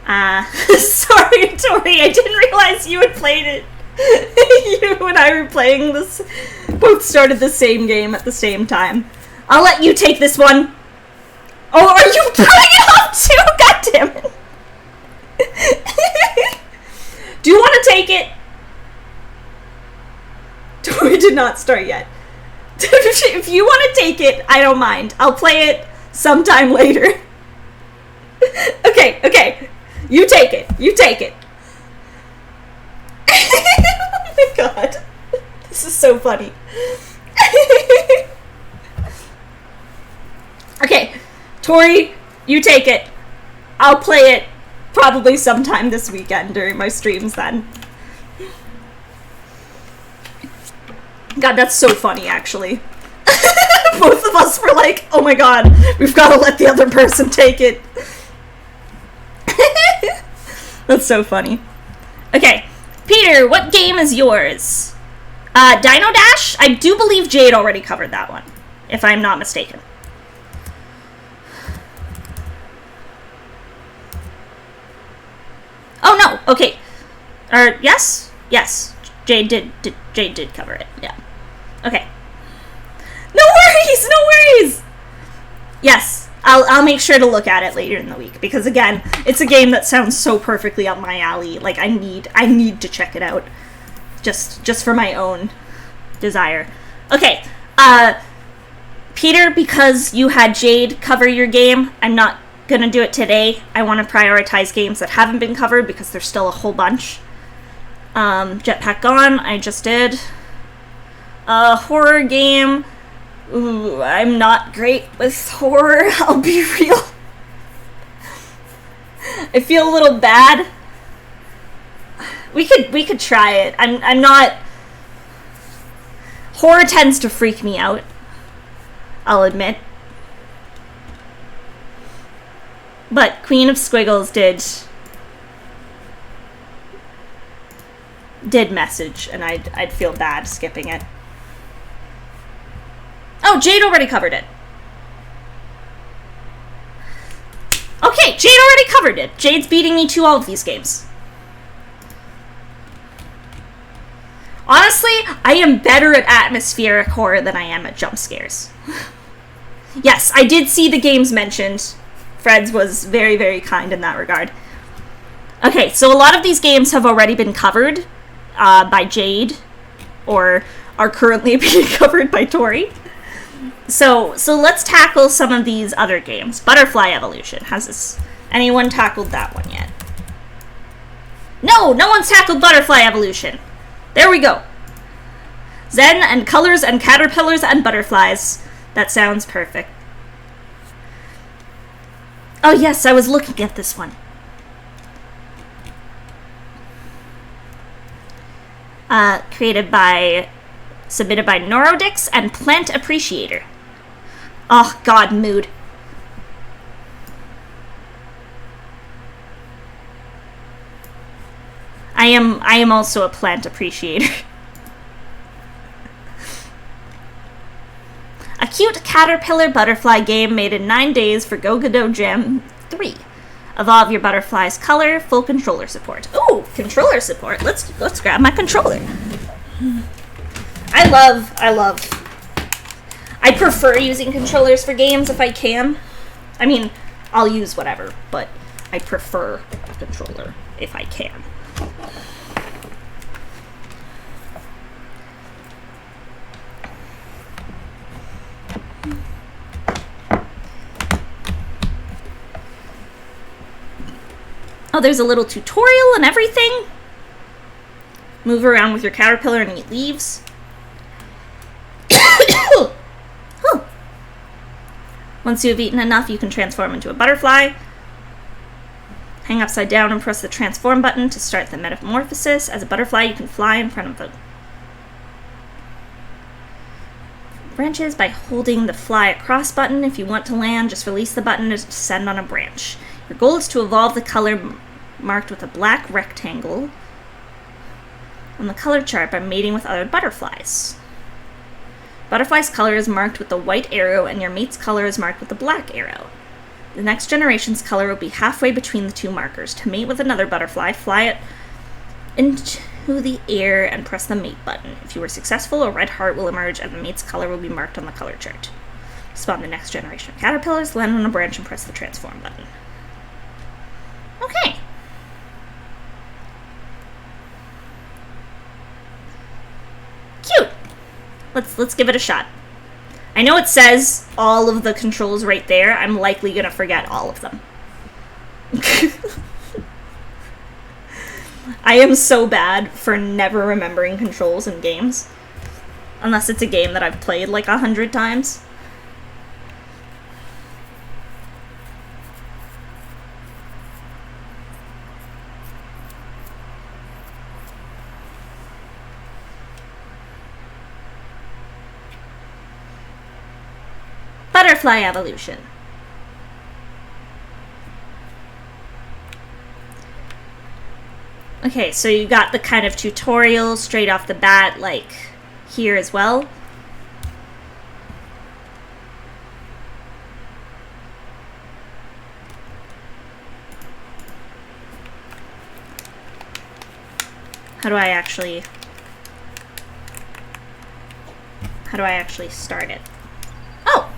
Sorry, Tori, I didn't realize you had played it. You and I were playing this, both started the same game at the same time. I'll let you take this one. Oh, are you putting it up too? God damn it. Do you want to take it? Tori did not start yet. If you want to take it, I don't mind. I'll play it sometime later. Okay. You take it. Oh my god. This is so funny. Okay, Tori, you take it. I'll play it probably sometime this weekend during my streams then. God, that's so funny, actually. Both of us were like, oh my god, we've got to let the other person take it. That's so funny. Okay, Peter, what game is yours? Dino Dash? I do believe Jade already covered that one, if I'm not mistaken. Oh no, okay. Yes? Yes. Jade did cover it, yeah. Okay. No worries! Yes, I'll make sure to look at it later in the week, because again, it's a game that sounds so perfectly up my alley. Like, I need to check it out. Just for my own desire. Okay, Peter, because you had Jade cover your game, I'm not gonna do it today. I want to prioritize games that haven't been covered, because there's still a whole bunch. Jetpack Gone, I just did. Horror game. Ooh, I'm not great with horror, I'll be real. I feel a little bad. We could try it. I'm not... Horror tends to freak me out, I'll admit. But Queen of Squiggles did message, and I'd feel bad skipping it. Oh, Jade already covered it. Okay, Jade already covered it. Jade's beating me to all of these games. Honestly, I am better at atmospheric horror than I am at jump scares. Yes, I did see the games mentioned. Freds was very, very kind in that regard. Okay, so a lot of these games have already been covered by Jade, or are currently being covered by Tori. So let's tackle some of these other games. Butterfly Evolution. Has anyone tackled that one yet? No one's tackled Butterfly Evolution. There we go. Zen and colors and caterpillars and butterflies. That sounds perfect. Oh yes, I was looking at this one. Submitted by Neurodix and Plant Appreciator. Oh god, mood. I am also a plant appreciator. A cute caterpillar butterfly game made in 9 days for Godot Jam 3. Evolve your butterfly's color, full controller support. Ooh, controller support. Let's grab my controller. I prefer using controllers for games if I can. I mean, I'll use whatever, but I prefer a controller if I can. Oh, there's a little tutorial and everything. Move around with your caterpillar and eat leaves. Once you have eaten enough, you can transform into a butterfly. Hang upside down and press the transform button to start the metamorphosis. As a butterfly, you can fly in front of the Branches by holding the fly across button. If you want to land, just release the button to descend on a branch. Your goal is to evolve the color marked with a black rectangle on the color chart by mating with other butterflies. Butterfly's color is marked with the white arrow, and your mate's color is marked with the black arrow. The next generation's color will be halfway between the two markers. To mate with another butterfly, fly it into the air and press the mate button. If you were successful, a red heart will emerge and the mate's color will be marked on the color chart. Spawn the next generation of caterpillars, land on a branch, and press the transform button. Okay. Cute. Let's give it a shot. I know it says all of the controls right there. I'm likely gonna forget all of them. I am so bad for never remembering controls in games. Unless it's a game that I've played like 100 times. Butterfly evolution. Okay, so you got the kind of tutorial straight off the bat, like here as well. How do I actually start it? Oh!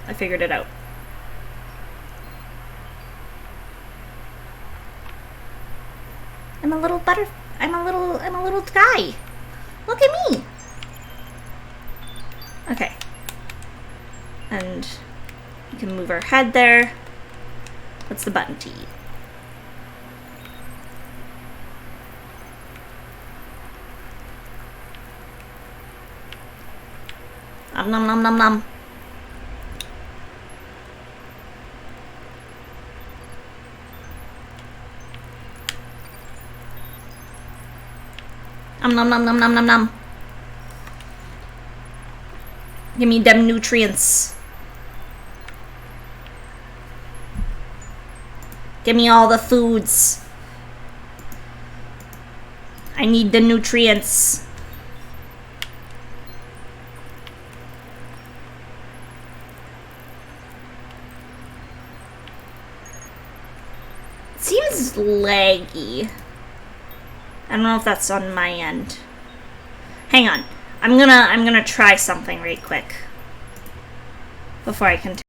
I figured it out. I'm a little guy. Look at me. Okay. And you can move our head there. What's the button to eat? Nom nom nom nom nom. Nom nom nom nom nom nom. Give me them nutrients. Give me all the foods. I need the nutrients. It seems laggy. I don't know if that's on my end. Hang on. I'm gonna try something right quick before I continue.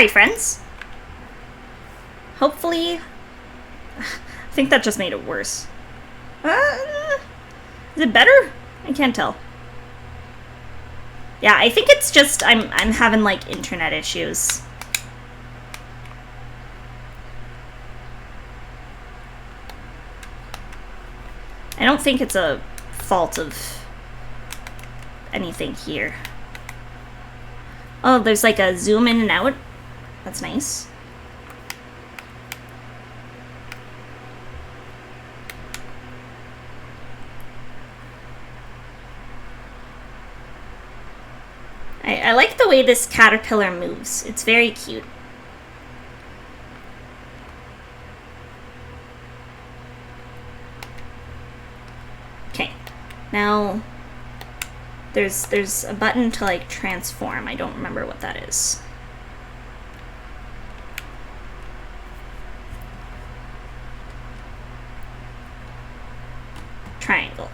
Sorry, friends. Hopefully... I think that just made it worse. Is it better? I can't tell. Yeah, I think it's just I'm having like internet issues. I don't think it's a fault of anything here. Oh, there's like a zoom in and out. That's nice. I like the way this caterpillar moves. It's very cute. Okay, now there's a button to like transform. I don't remember what that is. Triangle.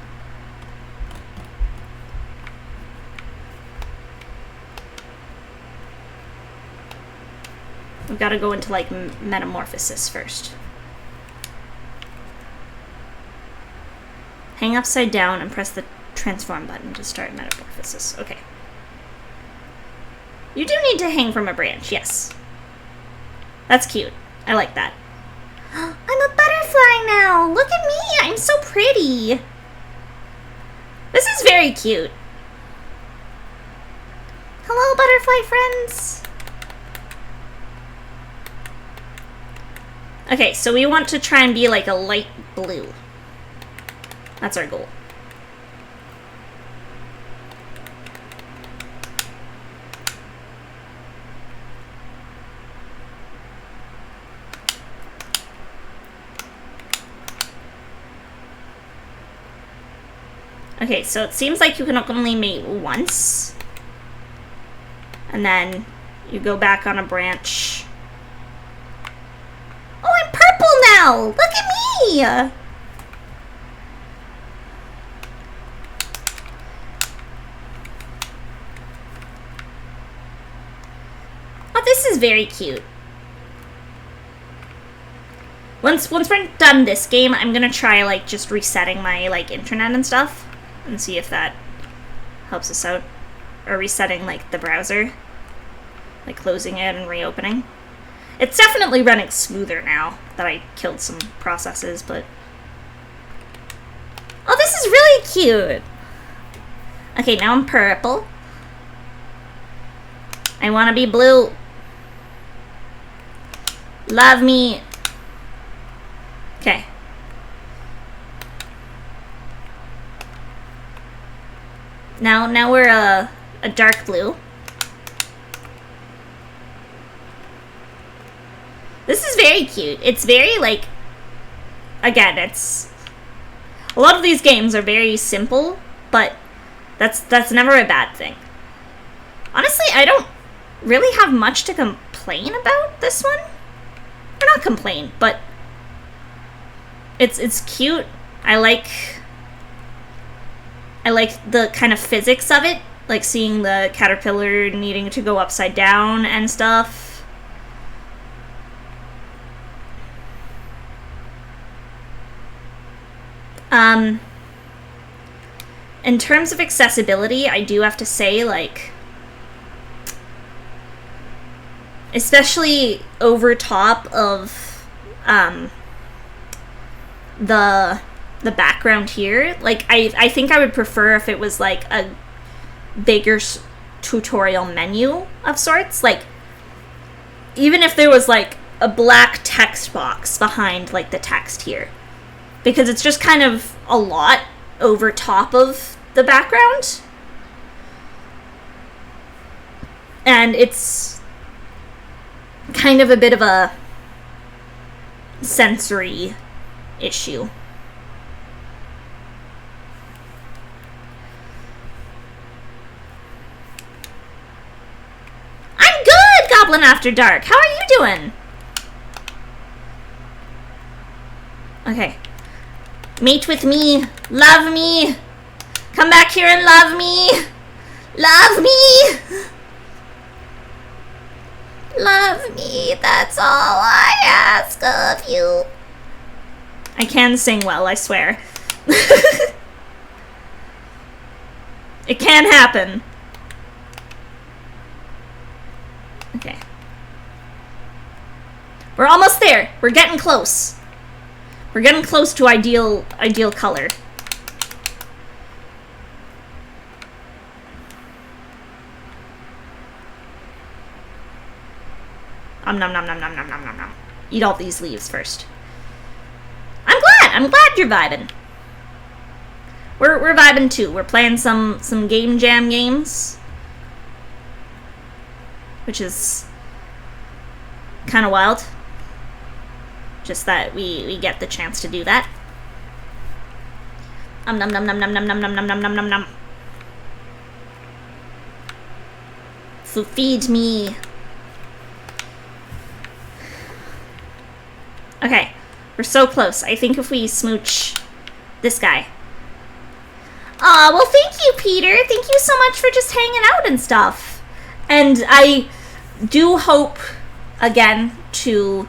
We've got to go into like metamorphosis first. Hang upside down and press the transform button to start metamorphosis. Okay. You do need to hang from a branch, yes. That's cute. I like that. I'm a butterfly now! Look at me! I'm so pretty! This is very cute. Hello, butterfly friends! Okay, so we want to try and be like a light blue. That's our goal. Okay, so it seems like you can only mate once. And then you go back on a branch. Oh, I'm purple now! Look at me! Oh, this is very cute. Once we're done this game, I'm gonna try like just resetting my like internet and stuff and see if that helps us out. Or resetting like the browser. Like closing it and reopening. It's definitely running smoother now that I killed some processes, but... Oh, this is really cute! Okay, now I'm purple. I want to be blue. Love me. Okay. Now we're a dark blue. This is very cute. It's very, like... Again, it's... A lot of these games are very simple, but that's never a bad thing. Honestly, I don't really have much to complain about this one. Or not complain, but... It's cute. I like the kind of physics of it. Like seeing the caterpillar needing to go upside down and stuff. In terms of accessibility, I do have to say, like, especially over top of, the background here, like, I think I would prefer if it was, like, a bigger tutorial menu of sorts, like, even if there was, like, a black text box behind, like, the text here. Because it's just kind of a lot over top of the background. And it's kind of a bit of a sensory issue. I'm good, Goblin After Dark. How are you doing? Okay. Mate with me. Love me. Come back here and love me. Love me. Love me, that's all I ask of you. I can sing well, I swear. It can happen. Okay. We're almost there. We're getting close. We're getting close to ideal color. Nom nom nom nom nom nom nom nom nom. Eat all these leaves first. I'm glad you're vibing. We're vibing too. We're playing some Game Jam games, which is kind of wild. Just that we get the chance to do that. Nom nom nom nom nom nom nom nom nom nom nom nom. So feed me. Okay, we're so close. I think if we smooch this guy. Aw, well thank you, Peter. Thank you so much for just hanging out and stuff. And I do hope, again, to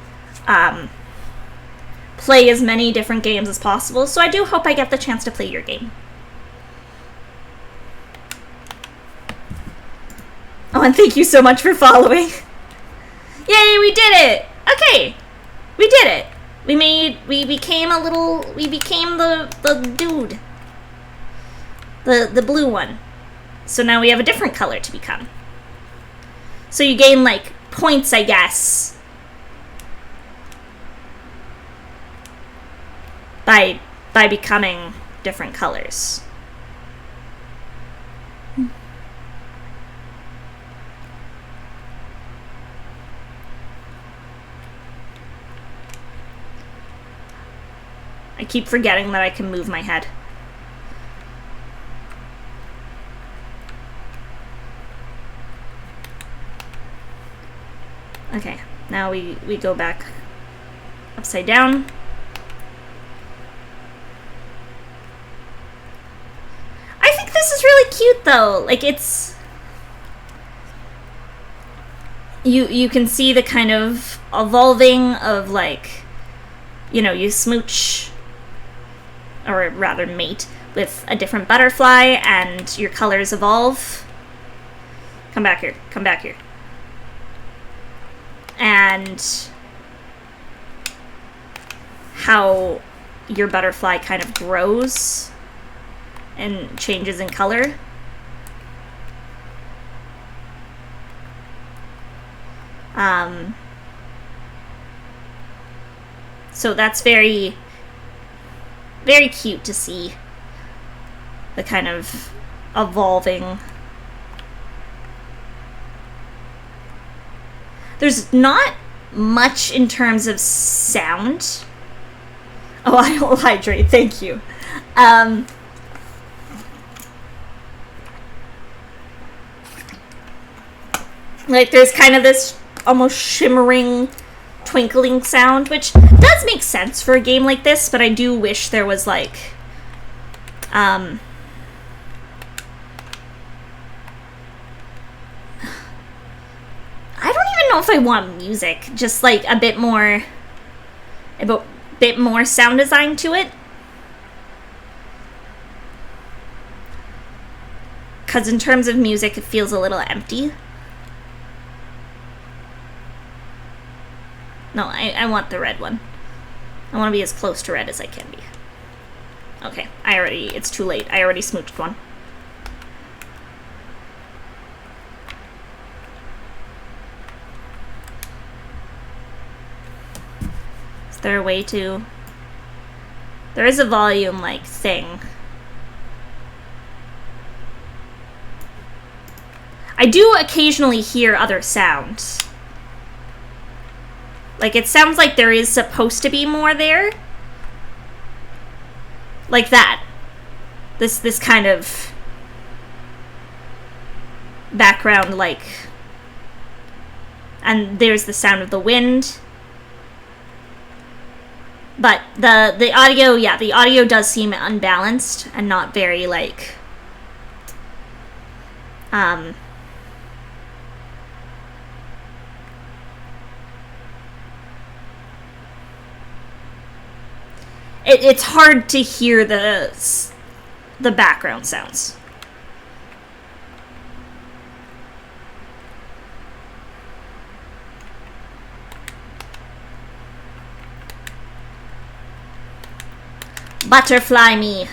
play as many different games as possible, so I do hope I get the chance to play your game. Oh, and thank you so much for following. Yay, we did it! Okay, we did it. We became the dude. The blue one. So now we have a different color to become. So you gain, like, points, I guess, by becoming different colors. I keep forgetting that I can move my head. Okay, now we go back upside down. I think this is really cute though. Like, it's you can see the kind of evolving of, like, you know, you smooch, or rather mate, with a different butterfly and your colors evolve. Come back here. Come back here. And how your butterfly kind of grows and changes in color. So that's very, very cute to see the kind of evolving. There's not much in terms of sound. Oh, I will hydrate, thank you. Like, there's kind of this almost shimmering, twinkling sound, which does make sense for a game like this, but I do wish there was, like, I don't even know if I want music, just, like, a bit more sound design to it. Because in terms of music, it feels a little empty. No, I want the red one. I want to be as close to red as I can be. Okay, it's too late. I already smooched one. Is there a way to... There is a volume, like, thing. I do occasionally hear other sounds. Like, it sounds like there is supposed to be more there. Like that. This kind of background, like... And there's the sound of the wind. But the audio, yeah, the audio does seem unbalanced and not very, like... it's hard to hear the background sounds. Butterfly me.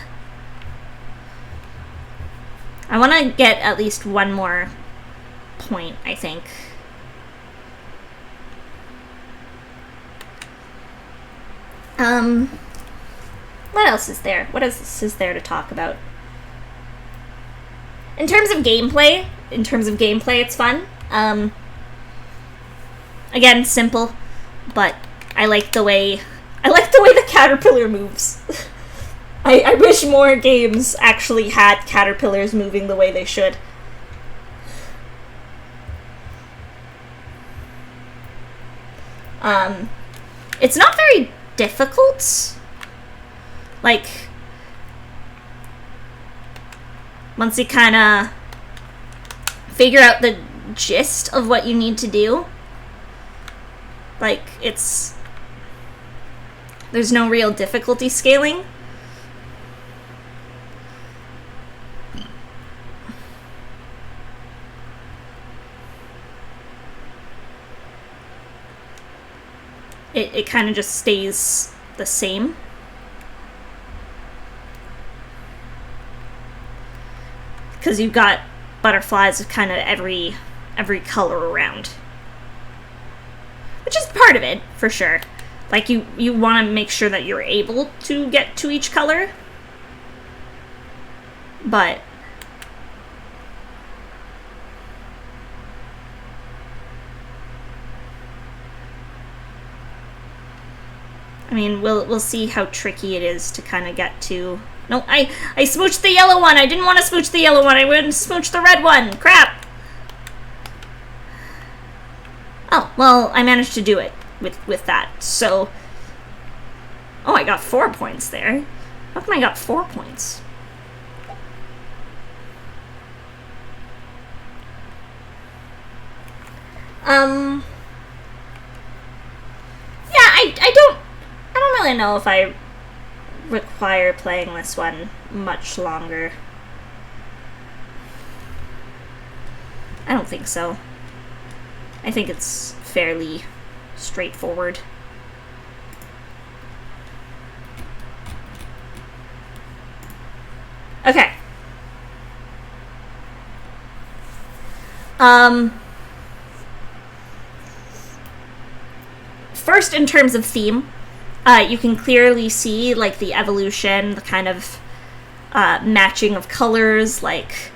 I want to get at least one more point, I think. What else is there? What else is there to talk about? In terms of gameplay, it's fun. Again, simple, but I like the way the caterpillar moves. I wish more games actually had caterpillars moving the way they should. It's not very difficult. Like, once you kind of figure out the gist of what you need to do, like, there's no real difficulty scaling. It kind of just stays the same. Because you've got butterflies of kind of every color around. Which is part of it, for sure. Like, you want to make sure that you're able to get to each color. But I mean, we'll see how tricky it is to kind of get to... No, I smooched the yellow one! I didn't want to smooch the yellow one! I went and smooched the red one! Crap! Oh, well, I managed to do it with that, so... Oh, I got 4 points there. How come I got 4 points? Yeah, I don't really know if I require playing this one much longer. I don't think so. I think it's fairly straightforward. Okay. First, in terms of theme, you can clearly see, like, the evolution, the kind of matching of colors, like,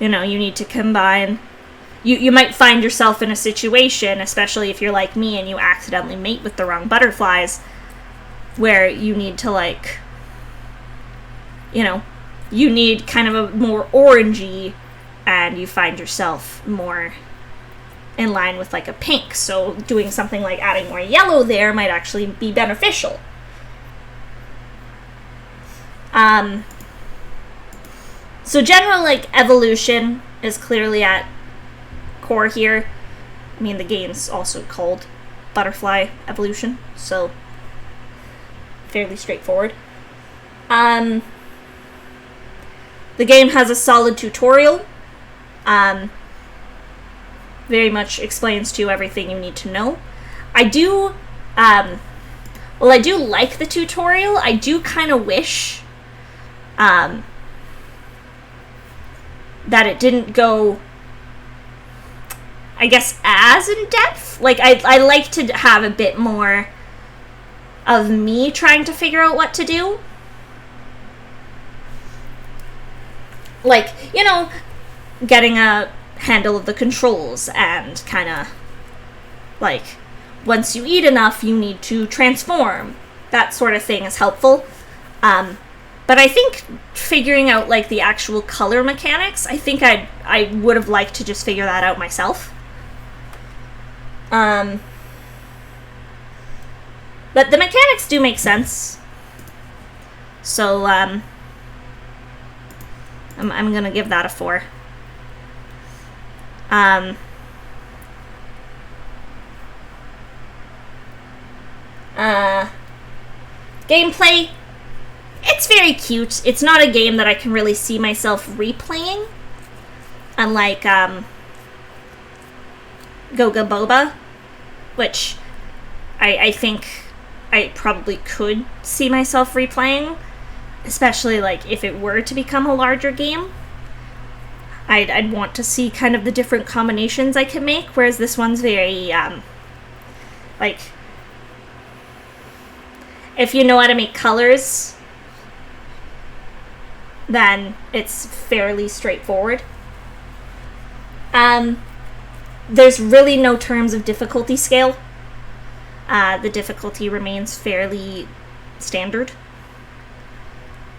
you know, you need to combine. You might find yourself in a situation, especially if you're like me and you accidentally mate with the wrong butterflies, where you need to, like, you know, you need kind of a more orangey, and you find yourself more in line with, like, a pink. So doing something like adding more yellow there might actually be beneficial. So general, like, evolution is clearly at core here. I mean, the game's also called Butterfly Evolution, so fairly straightforward. The game has a solid tutorial. Very much explains to you everything you need to know. I do like the tutorial. I do kind of wish that it didn't go, I guess, as in depth. Like, I like to have a bit more of me trying to figure out what to do. Like, you know, getting a handle of the controls and kind of, like, once you eat enough, you need to transform. That sort of thing is helpful. But I think figuring out, like, the actual color mechanics, I think I would have liked to just figure that out myself. But the mechanics do make sense. So, I'm gonna give that a 4. Gameplay, It's very cute. It's not a game that I can really see myself replaying. Unlike, Goga Boba, which I think I probably could see myself replaying, especially, like, if it were to become a larger game. I'd want to see kind of the different combinations I can make, whereas this one's very, like, if you know how to make colors, then it's fairly straightforward. There's really no terms of difficulty scale. The difficulty remains fairly standard,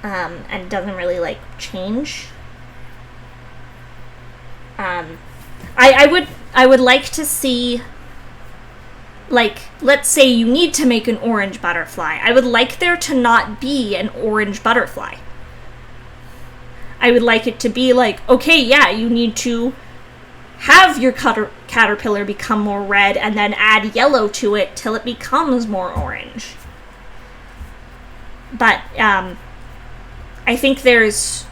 and doesn't really, like, change. I would like to see, like, let's say you need to make an orange butterfly. I would like there to not be an orange butterfly. I would like it to be like, okay, yeah, you need to have your caterpillar become more red and then add yellow to it till it becomes more orange. But, I think there's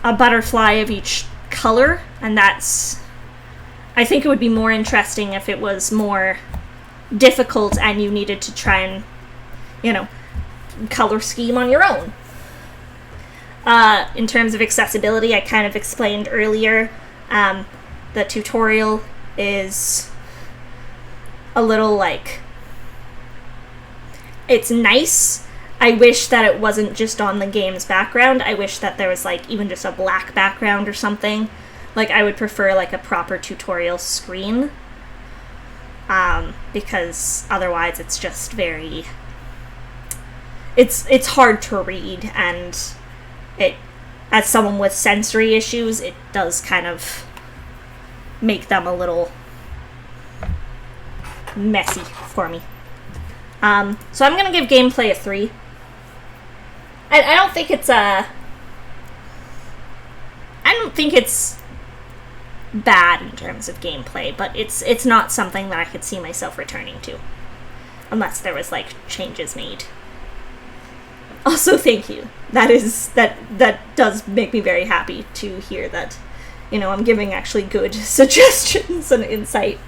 a butterfly of each color, and that's... I think it would be more interesting if it was more difficult and you needed to try and, you know, color scheme on your own. In terms of accessibility, I kind of explained earlier, the tutorial is a little, like... It's nice. I wish that it wasn't just on the game's background. I wish that there was, like, even just a black background or something. Like, I would prefer, like, a proper tutorial screen. Because otherwise it's just very... It's hard to read, and it, as someone with sensory issues, it does kind of make them a little messy for me. So I'm gonna give gameplay a 3. I don't think it's I don't think it's bad in terms of gameplay, but it's not something that I could see myself returning to. Unless there was, like, changes made. Also, thank you. That does make me very happy to hear that, you know, I'm giving actually good suggestions and insight.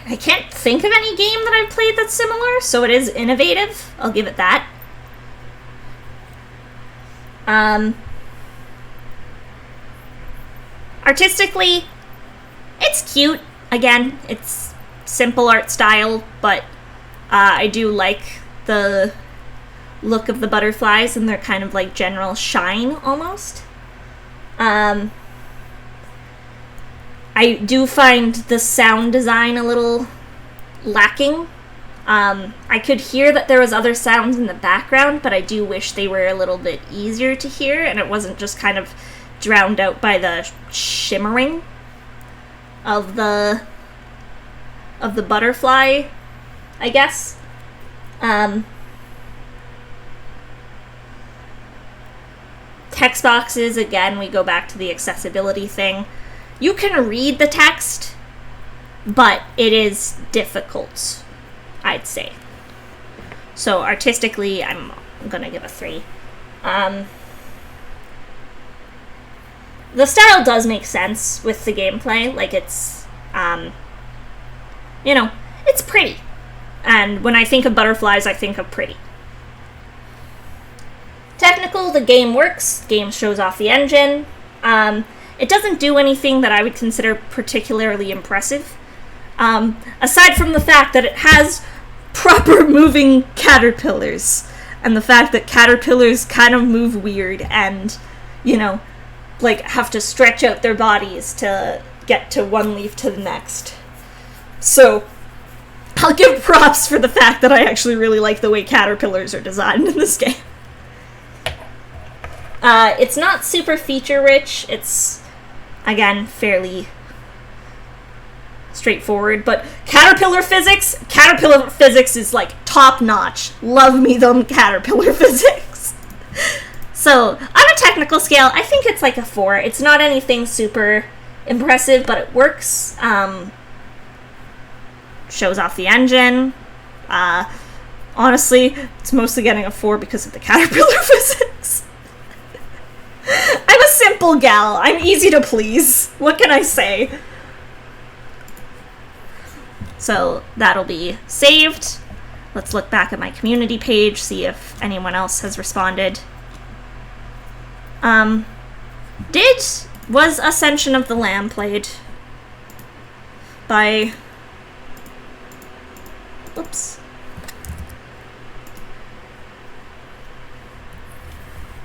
I can't think of any game that I've played that's similar, so it is innovative. I'll give it that. Artistically, it's cute. Again, it's simple art style, but I do like the look of the butterflies and their kind of, like, general shine, almost. I do find the sound design a little lacking. I could hear that there was other sounds in the background, but I do wish they were a little bit easier to hear, and it wasn't just kind of drowned out by the shimmering of the butterfly, I guess. Text boxes, again, we go back to the accessibility thing. You can read the text, but it is difficult, I'd say. So artistically, I'm gonna give a 3. The style does make sense with the gameplay. Like, it's, you know, it's pretty. And when I think of butterflies, I think of pretty. Technical, the game works. Game shows off the engine. It doesn't do anything that I would consider particularly impressive. Aside from the fact that it has proper moving caterpillars. And the fact that caterpillars kind of move weird and, you know, like, have to stretch out their bodies to get to one leaf to the next. So, I'll give props for the fact that I actually really like the way caterpillars are designed in this game. It's not super feature-rich. It's, again, fairly straightforward, but caterpillar physics is, like, top-notch. Love me them caterpillar physics. So, on a technical scale, I think it's like a 4. It's not anything super impressive, but it works. shows off the engine. Honestly, it's mostly getting a 4 because of the caterpillar physics. I'm a simple gal. I'm easy to please. What can I say? So that'll be saved. Let's look back at my community page, see if anyone else has responded. Was Ascension of the Lamb played by... Oops.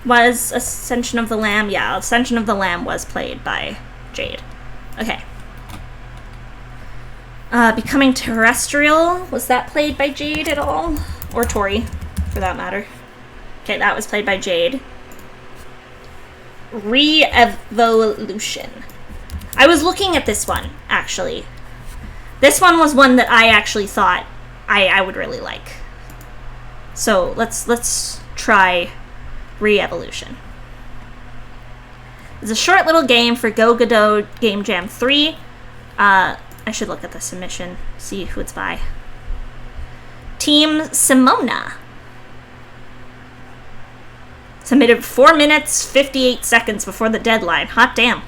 Was Ascension of the Lamb? Yeah, Ascension of the Lamb was played by Jade. Okay. Becoming Terrestrial, was that played by Jade at all? Or Tori, for that matter. Okay, that was played by Jade. Re-Evolution. I was looking at this one, actually. This one was one that I actually thought I would really like. So let's try Re-Evolution. It's a short little game for Godot GameJam 3. I should look at the submission, see who it's by. Team Simona. Submitted 4 minutes, 58 seconds before the deadline. Hot damn.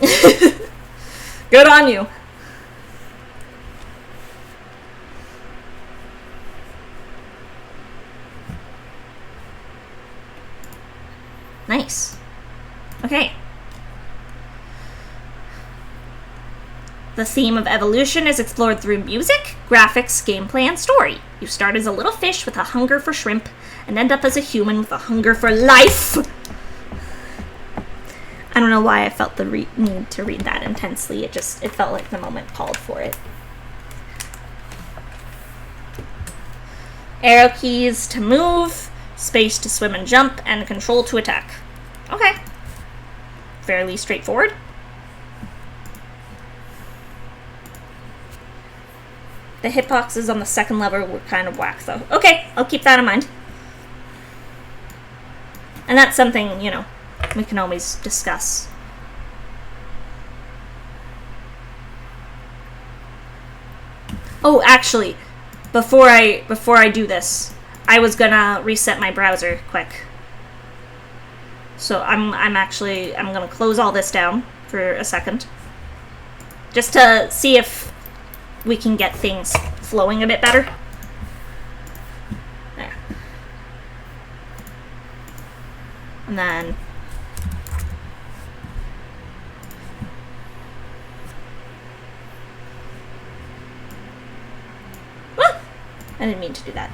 Good on you. Nice. Okay. The theme of evolution is explored through music, graphics, gameplay, and story. You start as a little fish with a hunger for shrimp, and end up as a human with a hunger for life! I don't know why I felt the need to read that intensely. It felt like the moment called for it. Arrow keys to move, space to swim and jump, and control to attack. Okay. Fairly straightforward. The hitboxes on the second level were kind of whack, though. Okay, I'll keep that in mind. And that's something, you know, we can always discuss. Oh, actually, before I do this, I was gonna reset my browser quick. So I'm gonna close all this down for a second, just to see if we can get things flowing a bit better. There. And then ah! I didn't mean to do that.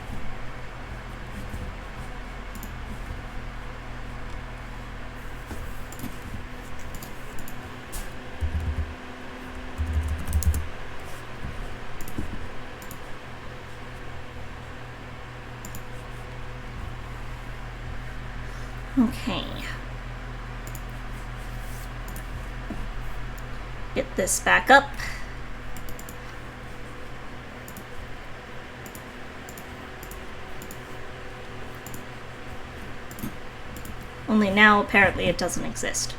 Okay. Get this back up. Only now, apparently, it doesn't exist.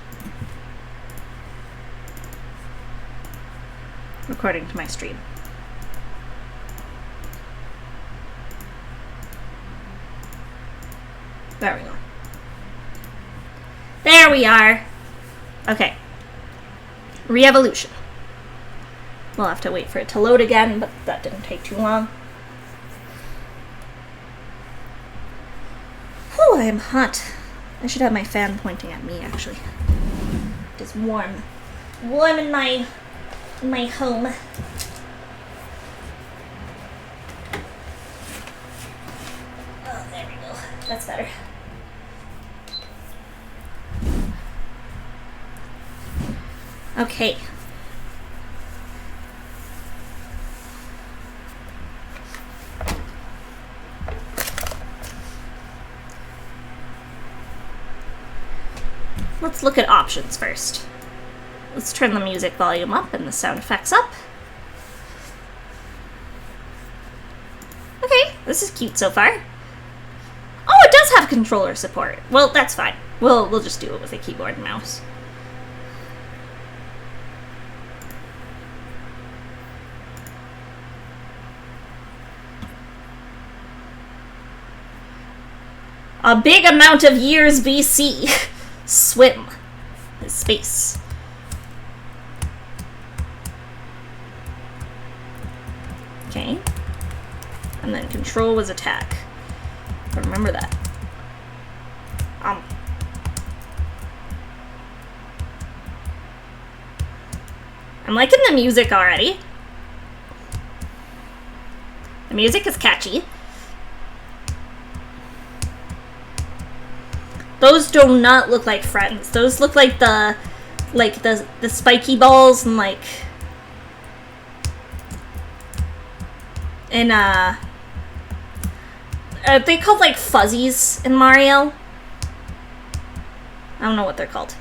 According to my stream. There we go. There we are. Okay. Re-evolution. We'll have to wait for it to load again, but that didn't take too long. Whew, I am hot. I should have my fan pointing at me, actually. It is warm. Warm in my home. Oh, there we go. That's better. Okay. Let's look at options first. Let's turn the music volume up and the sound effects up. Okay, this is cute so far. Oh, it does have controller support. Well, that's fine. We'll just do it with a keyboard and mouse. A big amount of years BC. Swim. Space. Okay. And then control was attack. Remember that. I'm liking the music already. The music is catchy. Those do not look like friends. Those look like the spiky balls and like are they called like fuzzies in Mario? I don't know what they're called.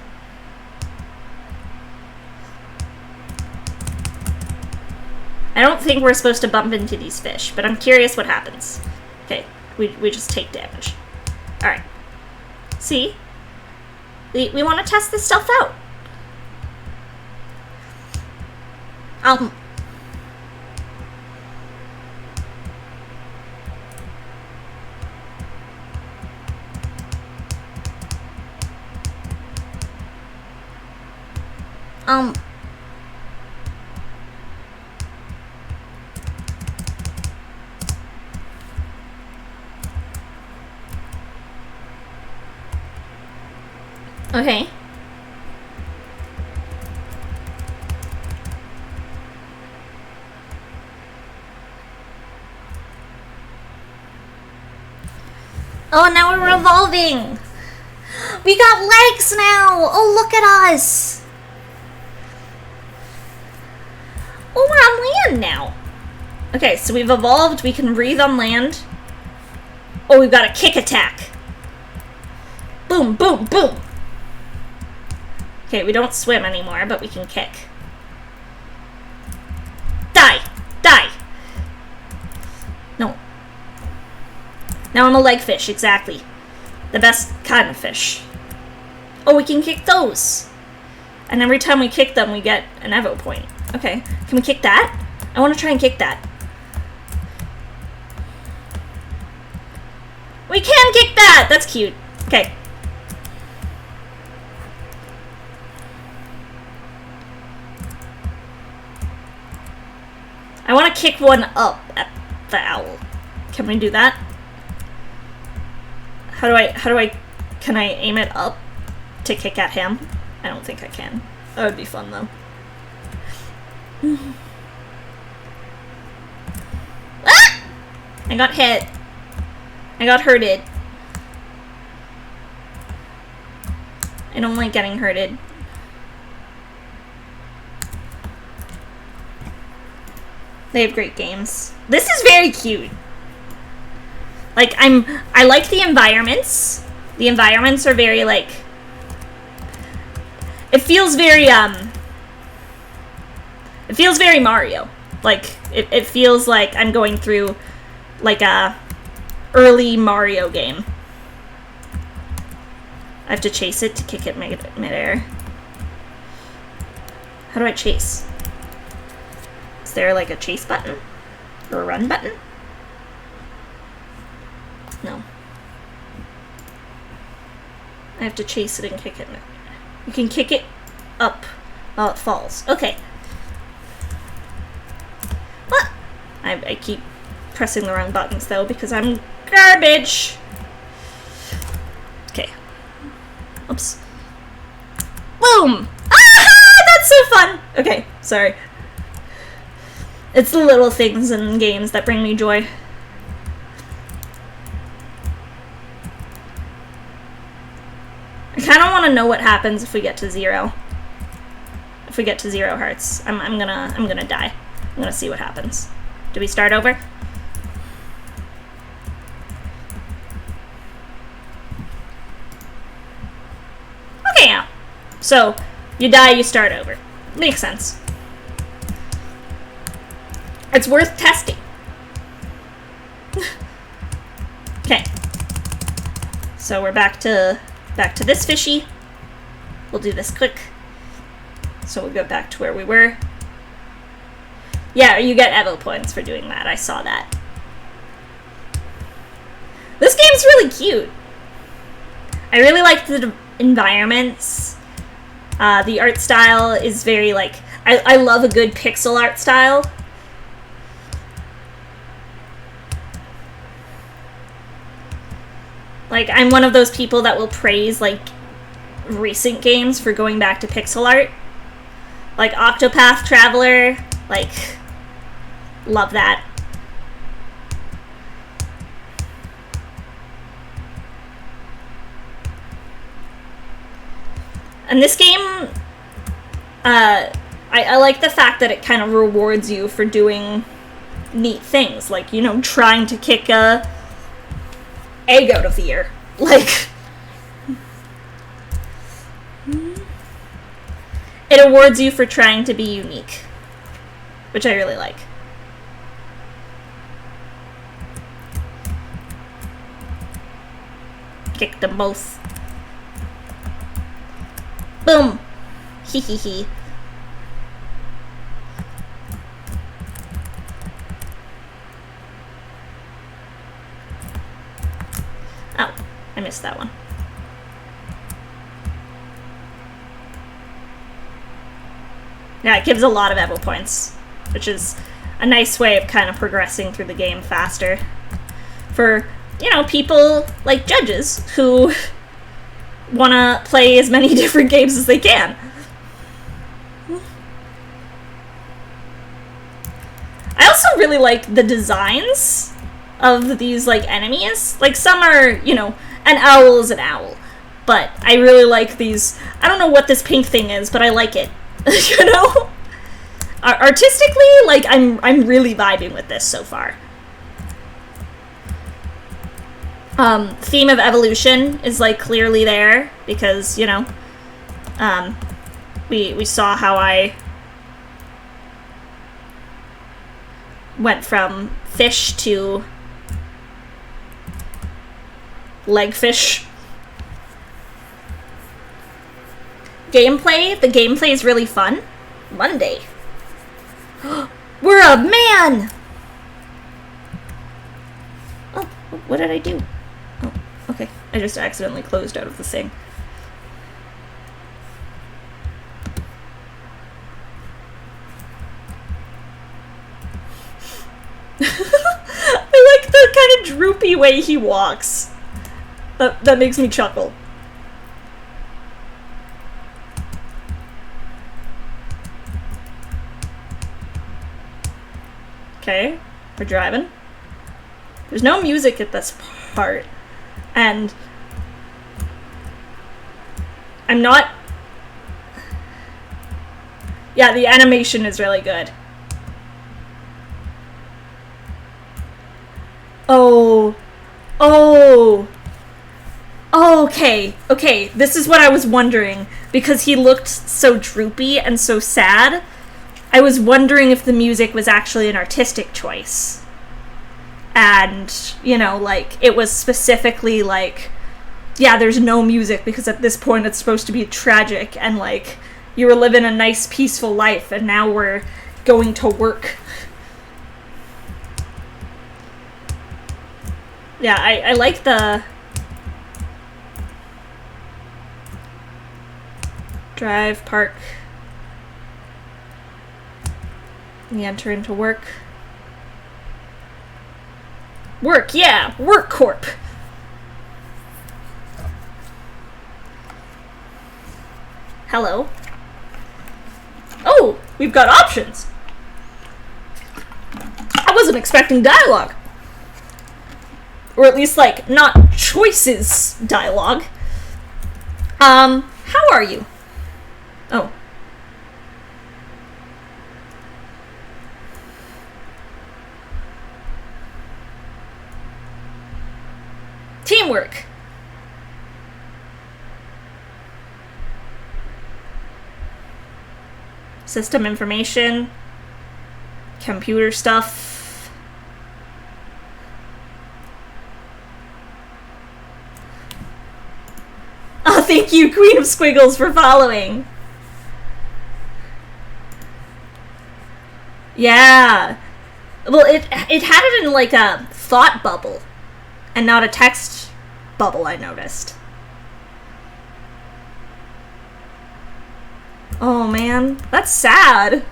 I don't think we're supposed to bump into these fish, but I'm curious what happens. Okay, we just take damage. Alright. See? We want to test this stuff out. Okay. Oh, now we're revolving! We got legs now! Oh, look at us! Oh, we're on land now! Okay, so we've evolved, we can breathe on land. Oh, we've got a kick attack! Boom, boom, boom! Okay, we don't swim anymore, but we can kick. Die! Die! No. Now I'm a leg fish, exactly. The best kind of fish. Oh, we can kick those! And every time we kick them, we get an Evo point. Okay, can we kick that? I want to try and kick that. We can kick that! That's cute. Okay. I want to kick one up at the owl. Can we do that? Can I aim it up to kick at him? I don't think I can. That would be fun though. Ah! I got hit. I got hurted. I don't like getting hurted. They have great games. This is very cute. Like, I like the environments. The environments are very, like... It feels very, It feels very Mario. Like, it feels like I'm going through, like, a early Mario game. I have to chase it to kick it midair. How do I chase? Is there like a chase button? Or a run button? No. I have to chase it and kick it. You can kick it up while it falls. Okay. What? I keep pressing the wrong buttons though because I'm garbage. Okay. Oops. Boom! Ah! That's so fun! Okay, sorry. It's the little things in games that bring me joy. I kind of want to know what happens if we get to 0. If we get to 0 hearts, I'm gonna die. I'm gonna see what happens. Do we start over? Okay, yeah. So you die, you start over. Makes sense. It's worth testing. Okay. So we're back to this fishy. We'll do this quick. So we'll go back to where we were. Yeah, you get Evo points for doing that. I saw that. This game's really cute. I really like the environments. The art style is very, like, I love a good pixel art style. Like, I'm one of those people that will praise, like, recent games for going back to pixel art. Like, Octopath Traveler, like, love that. And this game, I like the fact that it kind of rewards you for doing neat things. Like, you know, trying to kick a egg out of the ear. Like, it awards you for trying to be unique, which I really like. Kick them both. Boom! Hee hee hee. Oh, I missed that one. Yeah, it gives a lot of Evo points, which is a nice way of kind of progressing through the game faster. For, you know, people like judges who want to play as many different games as they can. I also really like the designs of these, like, enemies. Like, some are, you know, an owl is an owl. But I really like these. I don't know what this pink thing is, but I like it. You know? Artistically, like, I'm really vibing with this so far. Theme of evolution is, like, clearly there because, you know, we saw how I went from fish to legfish. Gameplay, the gameplay is really fun. Monday. We're a man! Oh, what did I do? Oh, okay. I just accidentally closed out of the thing. I like the kind of droopy way he walks. That makes me chuckle. Okay, we're driving. There's no music at this part, and I'm not... Yeah, the animation is really good. Oh. Oh. Oh, okay. Okay, this is what I was wondering. Because he looked so droopy and so sad, I was wondering if the music was actually an artistic choice. And, you know, like, it was specifically like, yeah, there's no music because at this point it's supposed to be tragic and, like, you were living a nice, peaceful life and now we're going to work. Yeah, I like the... Drive, park. We enter into work. Work, yeah! Work Corp! Hello. Oh! We've got options! I wasn't expecting dialogue. Or at least, like, not choices dialogue. How are you? Oh. Teamwork. System information. Computer stuff. Oh, thank you, Queen of Squiggles, for following. Yeah. Well, it had it in, like, a thought bubble and not a text bubble, I noticed. Oh man, that's sad.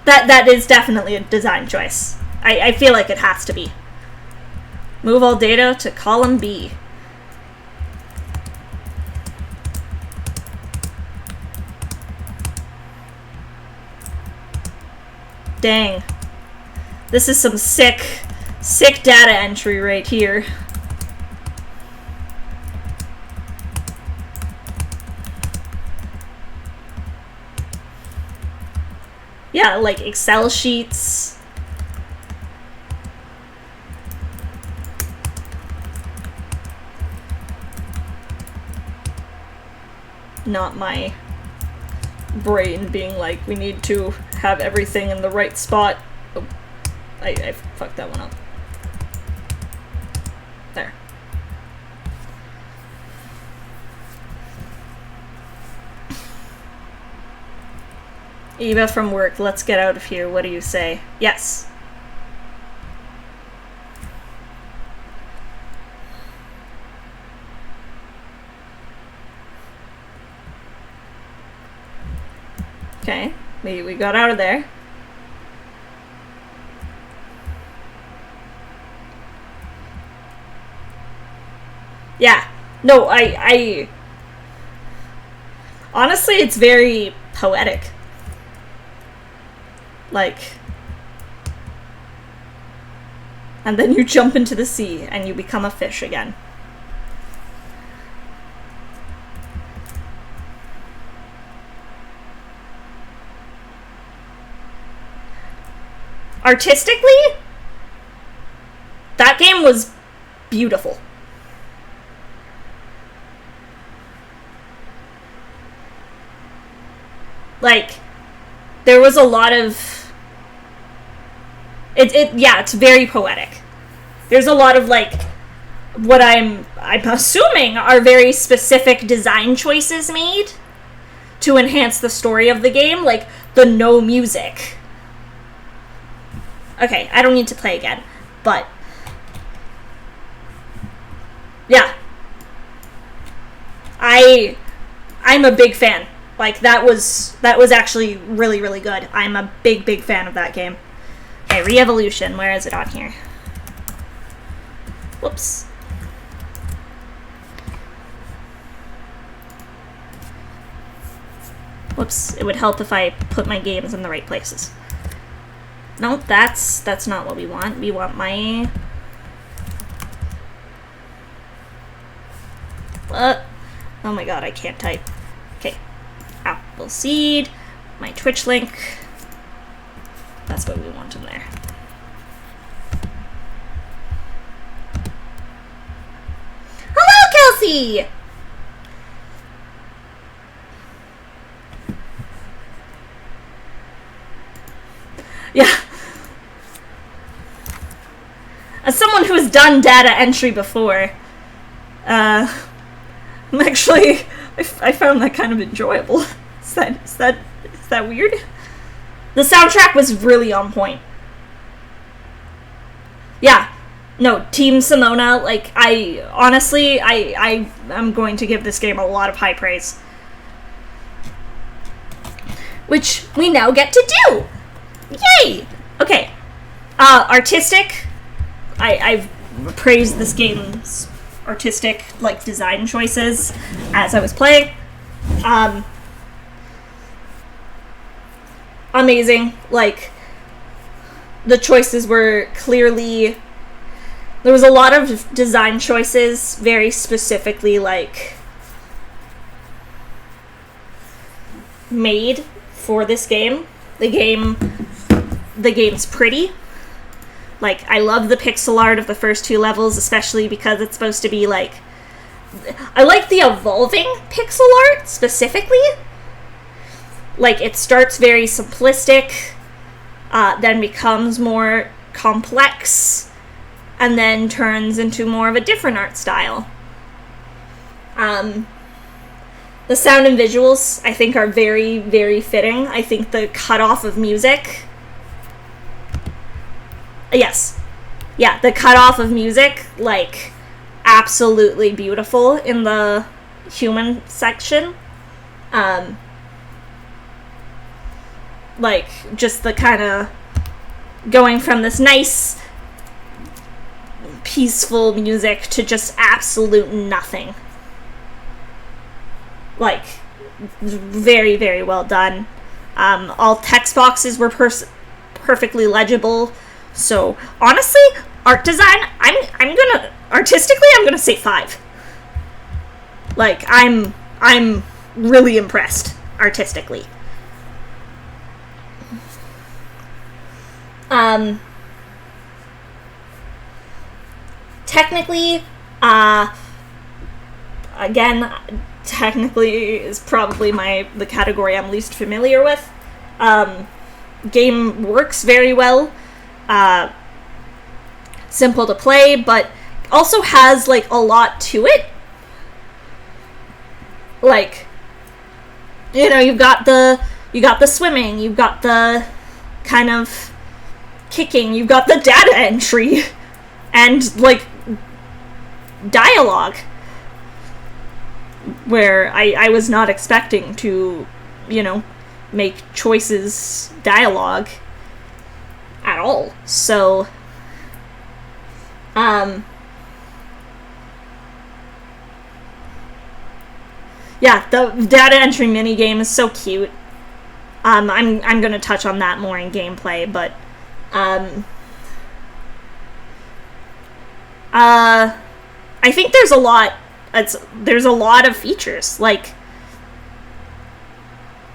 That is definitely a design choice. I feel like it has to be. Move all data to column B. Dang. This is some sick data entry right here. Yeah, like Excel sheets. Not my brain being like, we need to have everything in the right spot. Oh, I fucked that one up. There. Eva from work, let's get out of here. What do you say? Yes. Okay, we got out of there. Yeah. No, I honestly, it's very poetic. Like, and then you jump into the sea and you become a fish again. Artistically, that game was beautiful. Like, there was a lot of yeah, it's very poetic. There's a lot of, like, what I'm assuming are very specific design choices made to enhance the story of the game, like the no music. Okay, I don't need to play again, but yeah. I'm a big fan. Like, that was actually really, really good. I'm a big fan of that game. Okay, Re-Evolution, where is it on here? Whoops. Whoops, it would help if I put my games in the right places. Nope, that's not what we want. We want my... What? Oh my god, I can't type. Okay. Appleseed. My Twitch link. That's what we want in there. Hello, Kelsey! Yeah. As someone who's done data entry before, I'm actually, I found that kind of enjoyable. Is that weird? The soundtrack was really on point. Yeah. No, Team Simona, like, I'm going to give this game a lot of high praise. Which we now get to do! Yay! Okay. Artistic. I've praised this game's artistic, like, design choices as I was playing. Amazing. Like, the choices were clearly... There was a lot of design choices, very specifically, like, made for this game. The game's pretty. Like, I love the pixel art of the first two levels, especially because it's supposed to be, like... I like the evolving pixel art, specifically. Like, it starts very simplistic, then becomes more complex, and then turns into more of a different art style. The sound and visuals, I think, are very, very fitting. I think the cutoff of music... Yes. Yeah, the cutoff of music, like, absolutely beautiful in the human section. Like, just the kind of going from this nice, peaceful music to just absolute nothing. Like, very, very well done. All text boxes were perfectly legible. So, honestly, art design, I'm gonna say 5. Like, I'm really impressed artistically. Technically, again, technically is probably the category I'm least familiar with. Game works very well. Simple to play, but also has, like, a lot to it. Like, you know, you got the swimming, you've got the kind of kicking, you've got the data entry, and, like, dialogue, where I was not expecting to, you know, make choices dialogue at all. So, yeah, the data entry minigame is so cute. I'm gonna touch on that more in gameplay, but I think there's a lot of features. Like,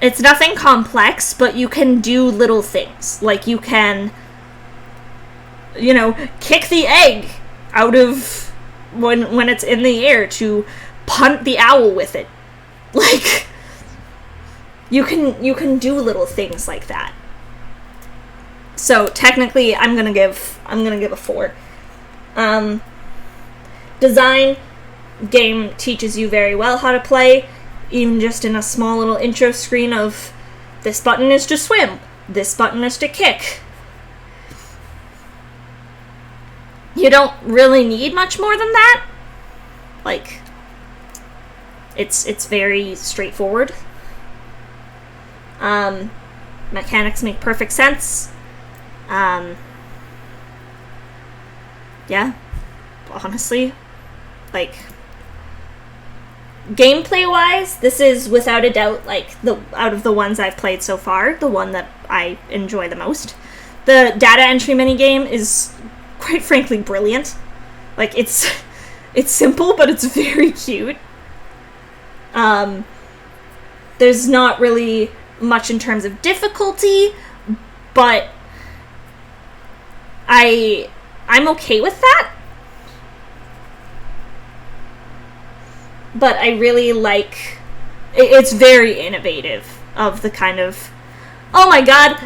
it's nothing complex, but you can do little things. Like, you can, you know, kick the egg out of when it's in the air to punt the owl with it. Like, you can do little things like that. So technically, I'm gonna give a 4. Design, game teaches you very well how to play, even just in a small little intro screen of this button is to swim, this button is to kick. You don't really need much more than that. Like, it's very straightforward. Mechanics make perfect sense. Yeah, honestly, like, gameplay-wise, this is without a doubt, like, out of the ones I've played so far, the one that I enjoy the most. The data entry minigame is, quite frankly, brilliant. Like, it's simple, but it's very cute. There's not really much in terms of difficulty, but I'm okay with that. But I really like... It's very innovative of the kind of... Oh my god!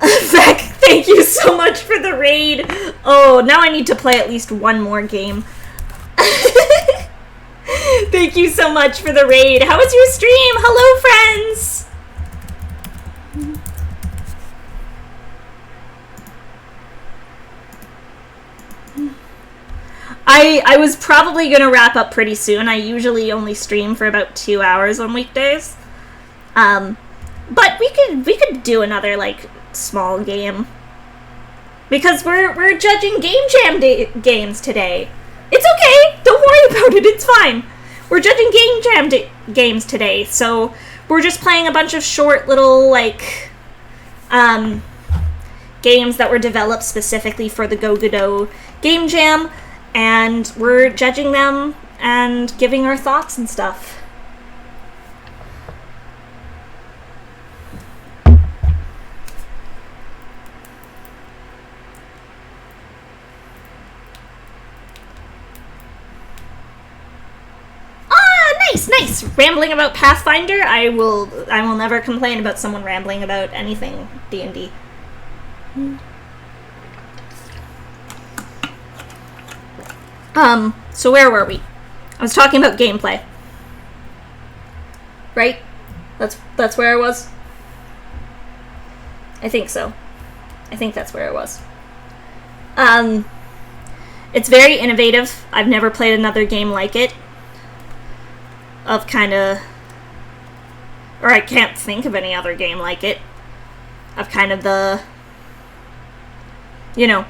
Beck, thank you so much for the raid! Oh, now I need to play at least one more game. Thank you so much for the raid. How was your stream? Hello, friends! I was probably going to wrap up pretty soon. I usually only stream for about 2 hours on weekdays. But we could do another, like, small game. Because we're judging GameJam games today. It's okay! Don't worry about it, it's fine. We're judging GameJam games today, so we're just playing a bunch of short little, like, games that were developed specifically for the Godot GameJam. And we're judging them and giving our thoughts and stuff. Nice. Rambling about Pathfinder. I will never complain about someone rambling about anything D&D. So where were we? I was talking about gameplay. Right? That's where I was? I think so. I think that's where I was. It's very innovative. I've never played another game like it. Or I can't think of any other game like it. of kind of the, you know,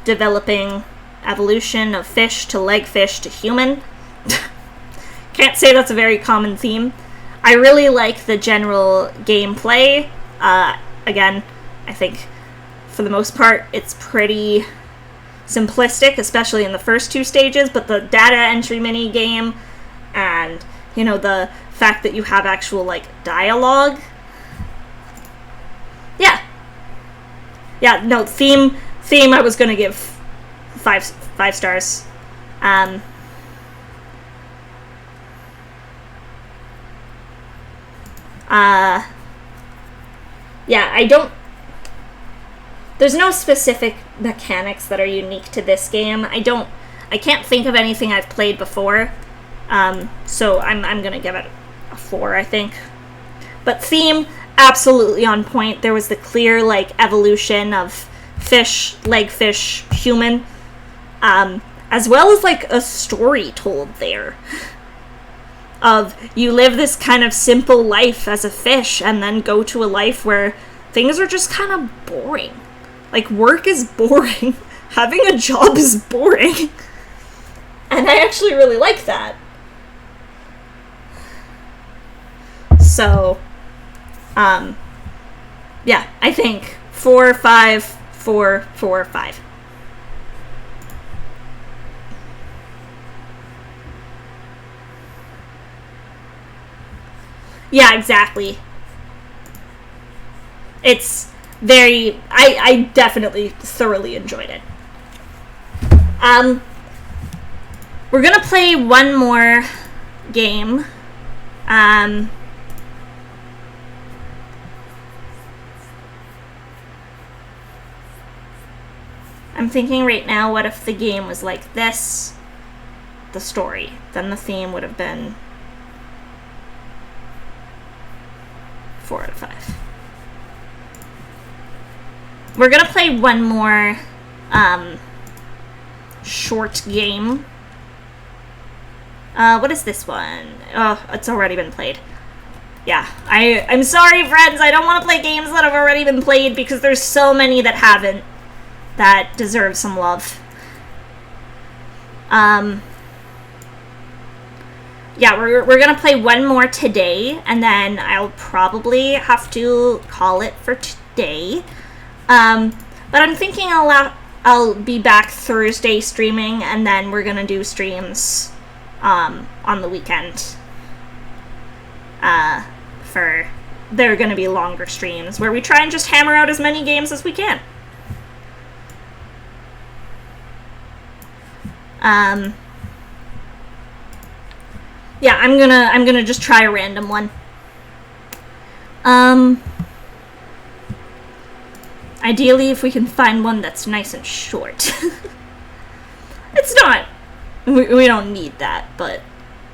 developing evolution of fish to legfish to human. Can't say that's a very common theme. I really like the general gameplay. Again, I think for the most part it's pretty simplistic, especially in the first two stages, but the data entry mini game and, you know, the fact that you have actual, like, dialogue. Yeah, no, theme I was gonna give five stars. Yeah, there's no specific mechanics that are unique to this game. I can't think of anything I've played before, so I'm gonna give it a 4, I think. But theme, absolutely on point. There was the clear, like, evolution of fish, legfish, human, as well as, like, a story told there. Of, you live this kind of simple life as a fish, and then go to a life where things are just kind of boring. Like, work is boring. Having a job is boring. And I actually really like that. So, yeah, I think 4, 5, 4, 4, 5. Yeah, exactly. It's very... I definitely thoroughly enjoyed it. We're gonna play one more game. I'm thinking right now, what if the game was like this, the story? Then the theme would have been 4 out of 5. We're gonna play one more short game. What is this one? Oh, it's already been played. Yeah, I'm sorry, friends, I don't want to play games that have already been played because there's so many that haven't that deserve some love. Yeah, we're gonna play one more today, and then I'll probably have to call it for today. But I'm thinking I'll be back Thursday streaming, and then we're gonna do streams on the weekend. They're gonna be longer streams where we try and just hammer out as many games as we can. Yeah, I'm gonna just try a random one. Ideally, if we can find one that's nice and short. It's not. We don't need that, but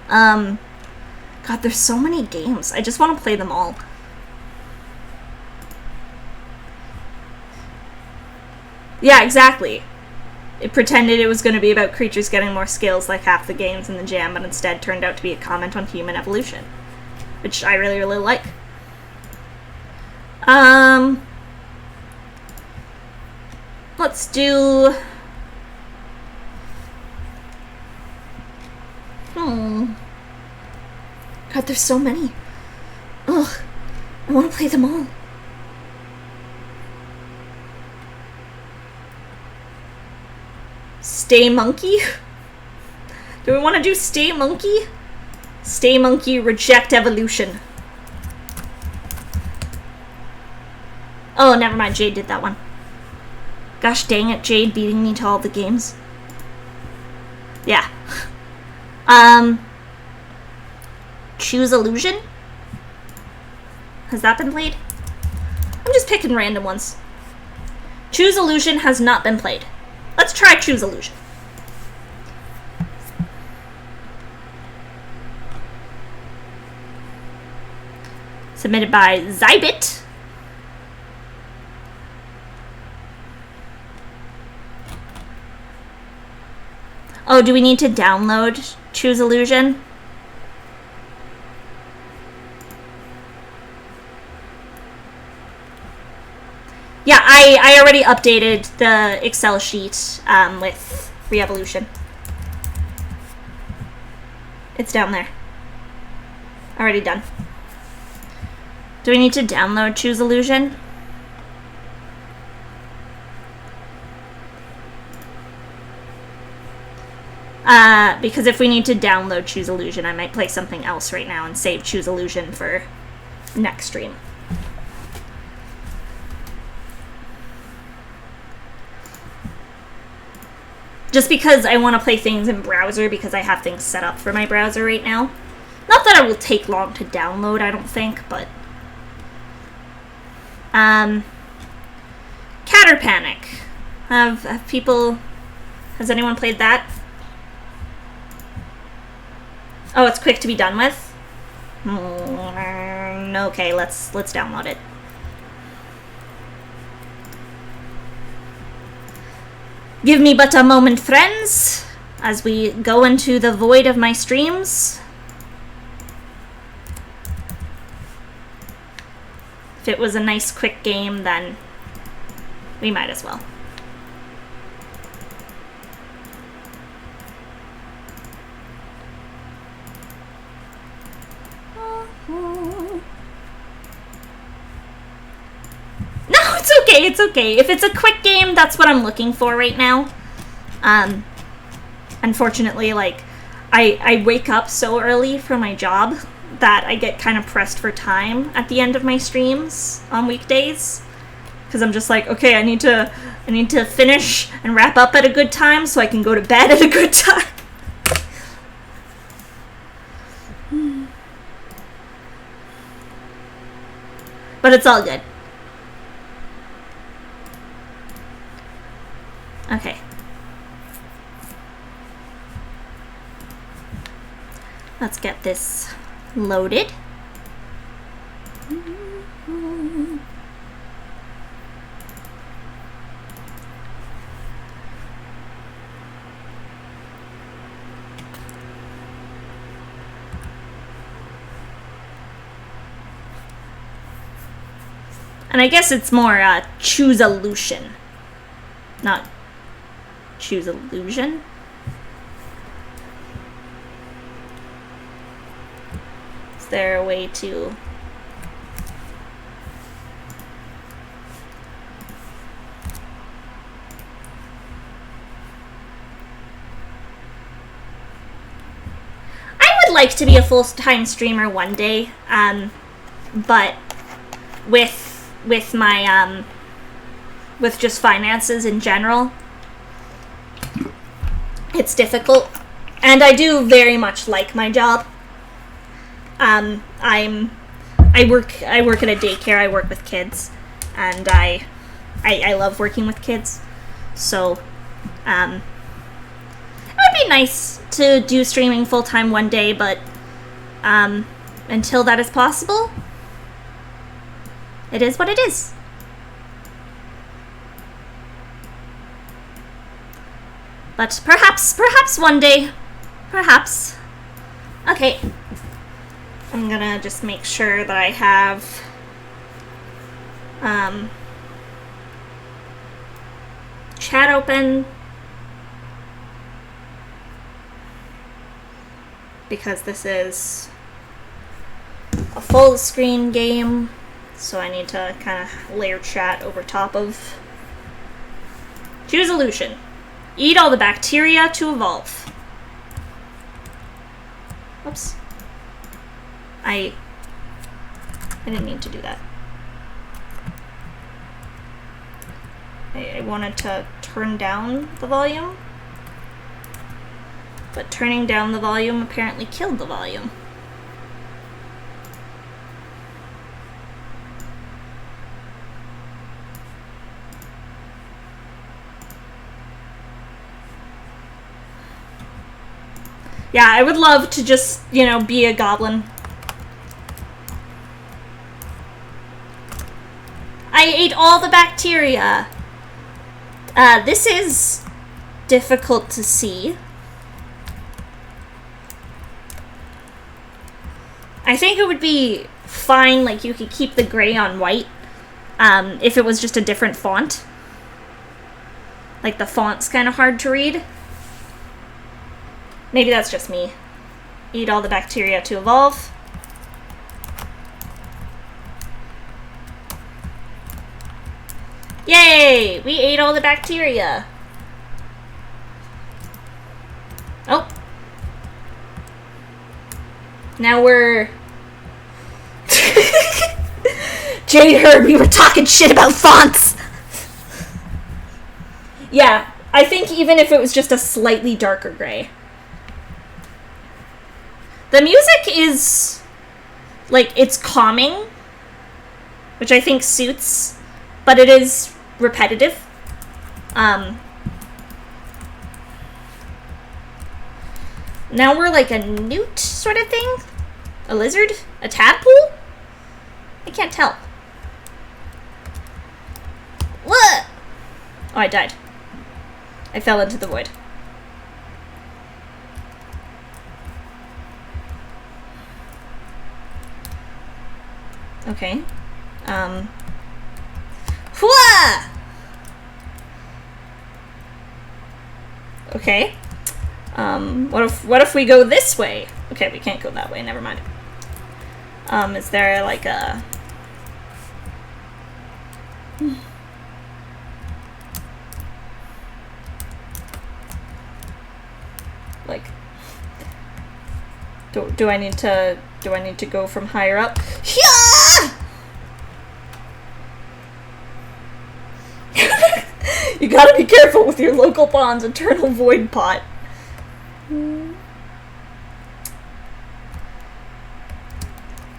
God, there's so many games. I just want to play them all. Yeah, exactly. It pretended it was going to be about creatures getting more skills like half the games in the jam, but instead turned out to be a comment on human evolution, which I really, really like. Let's do... God, there's so many. Ugh, I want to play them all. Stay Monkey? Do we want to do Stay Monkey? Stay Monkey, Reject Evolution. Oh, never mind, Jade did that one. Gosh dang it, Jade beating me to all the games. Yeah. Choose Illusion? Has that been played? I'm just picking random ones. Choose Illusion has not been played. Let's try Choose Illusion. Submitted by Zybit. Oh, do we need to download Choose Illusion? Yeah, I already updated the Excel sheet with Re-Evolution. It's down there. Already done. Do we need to download Choose Illusion? Because if we need to download Choose Illusion, I might play something else right now and save Choose Illusion for next stream. Just because I want to play things in browser because I have things set up for my browser right now. Not that it will take long to download, I don't think, but... Catter Panic. Have people... Has anyone played that? Oh, it's quick to be done with? Okay, let's download it. Give me but a moment, friends, as we go into the void of my streams. If it was a nice quick game, then we might as well. No, it's okay, it's okay. If it's a quick game, that's what I'm looking for right now. Unfortunately, like, I wake up so early for my job that I get kind of pressed for time at the end of my streams on weekdays. Because I'm just like, okay, I need to finish and wrap up at a good time so I can go to bed at a good time. But it's all good. Okay. Let's get this loaded. And I guess it's more Choose Illusion, not Choose Illusion. Is there a way to... I would like to be a full-time streamer one day, but with my with just finances in general, it's difficult. And I do very much like my job. I work at a daycare. I work with kids, and I love working with kids. So it would be nice to do streaming full time one day, but until that is possible, it is what it is. But perhaps one day. Perhaps. Okay. I'm gonna just make sure that I have chat open, because this is a full screen game, so I need to kind of layer chat over top of. Choose Illusion. Eat all the bacteria to evolve. Whoops. I didn't mean to do that. I wanted to turn down the volume, but turning down the volume apparently killed the volume. Yeah, I would love to just, you know, be a goblin. I ate all the bacteria. This is difficult to see. I think it would be fine, like you could keep the gray on white. if it was just a different font. Like, the font's kind of hard to read. Maybe that's just me. Eat all the bacteria to evolve. Yay! We ate all the bacteria. Oh. Now we're... Jade heard we were talking shit about fonts! Yeah, I think even if it was just a slightly darker gray. The music is... like, it's calming, which I think suits, but it is repetitive. Now we're like a newt sort of thing? A lizard? A tadpole? I can't tell. What? Oh, I died. I fell into the void. Okay. Hooah! Okay. What if we go this way? Okay, we can't go that way, never mind. Is there like a... like... Do I need to go from higher up? Yeah! You gotta be careful with your local pond's eternal void pot.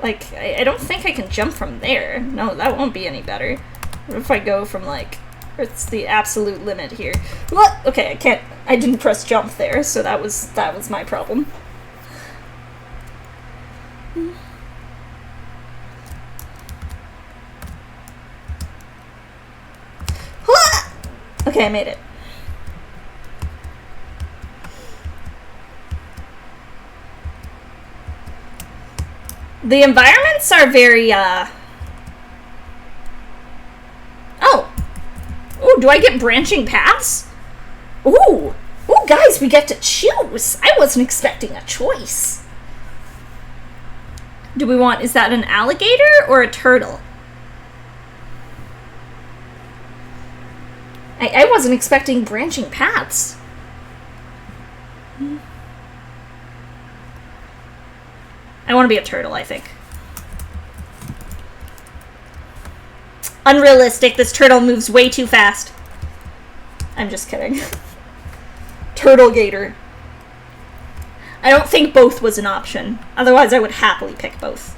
Like, I don't think I can jump from there. No, that won't be any better. What if I go from, like... it's the absolute limit here. What? Okay, I can't... I didn't press jump there, so that was my problem. Okay, I made it. The environments are very, Oh! Ooh, do I get branching paths? Ooh! Ooh, guys, we get to choose! I wasn't expecting a choice. Do we want... is that an alligator or a turtle? I wasn't expecting branching paths. I want to be a turtle, I think. Unrealistic. This turtle moves way too fast. I'm just kidding. Turtle gator. I don't think both was an option. Otherwise, I would happily pick both.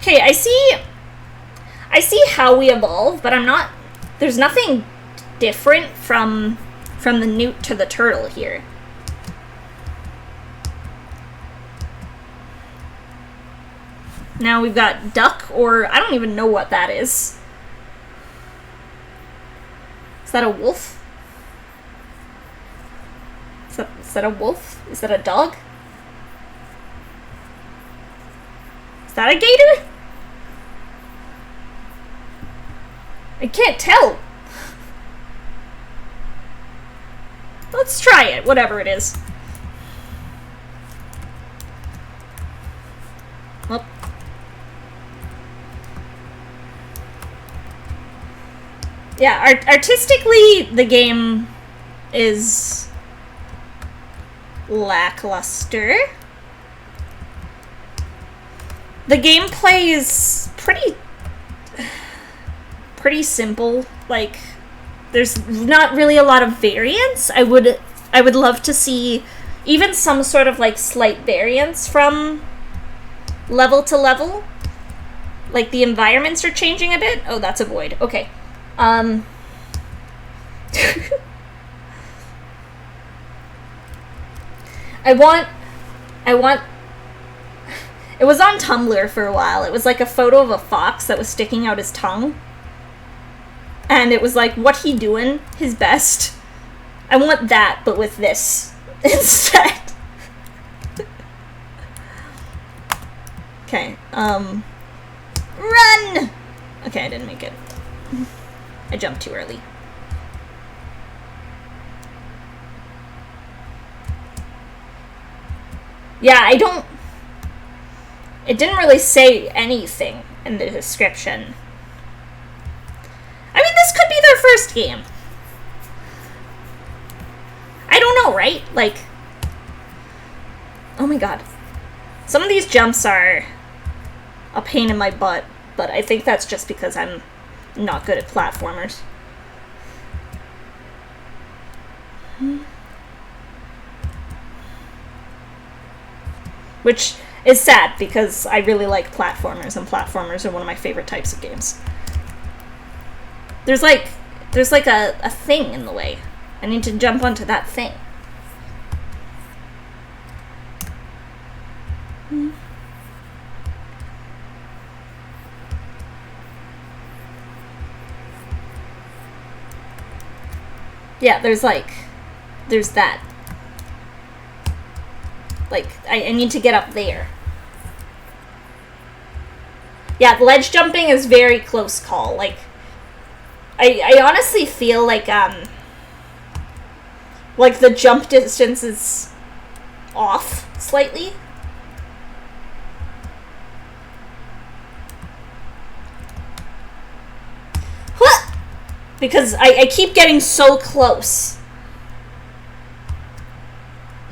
Okay, I see how we evolve, but I'm not... there's nothing different from the newt to the turtle here. Now we've got duck, or I don't even know what that is. Is that a wolf? Is that a wolf? Is that a dog? Is that a gator? I can't tell. Let's try it, whatever it is. Well. Yeah, artistically, the game is lackluster. The gameplay is pretty simple. Like, there's not really a lot of variance. I would love to see even some sort of like slight variance from level to level. Like the environments are changing a bit. Oh, that's a void. Okay. I want it was on Tumblr for a while. It was like a photo of a fox that was sticking out his tongue. And it was like, what he doing his best. I want that, but with this instead. Okay, run! Okay, I didn't make it. I jumped too early. Yeah, it didn't really say anything in the description. I mean, this could be their first game. I don't know, right? Like, oh my god. Some of these jumps are a pain in my butt, but I think that's just because I'm not good at platformers. Which is sad, because I really like platformers, and platformers are one of my favorite types of games. There's like a thing in the way. I need to jump onto that thing. Yeah, there's that. Like, I need to get up there. Yeah, ledge jumping is very close call. Like, I honestly feel like the jump distance is off slightly. Because I keep getting so close.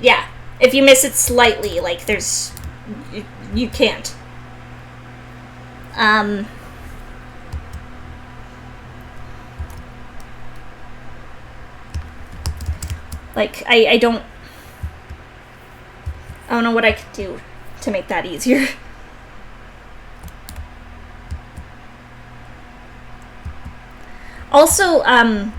Yeah, if you miss it slightly, like, there's... You can't. Like, I don't know what I could do to make that easier. Also, and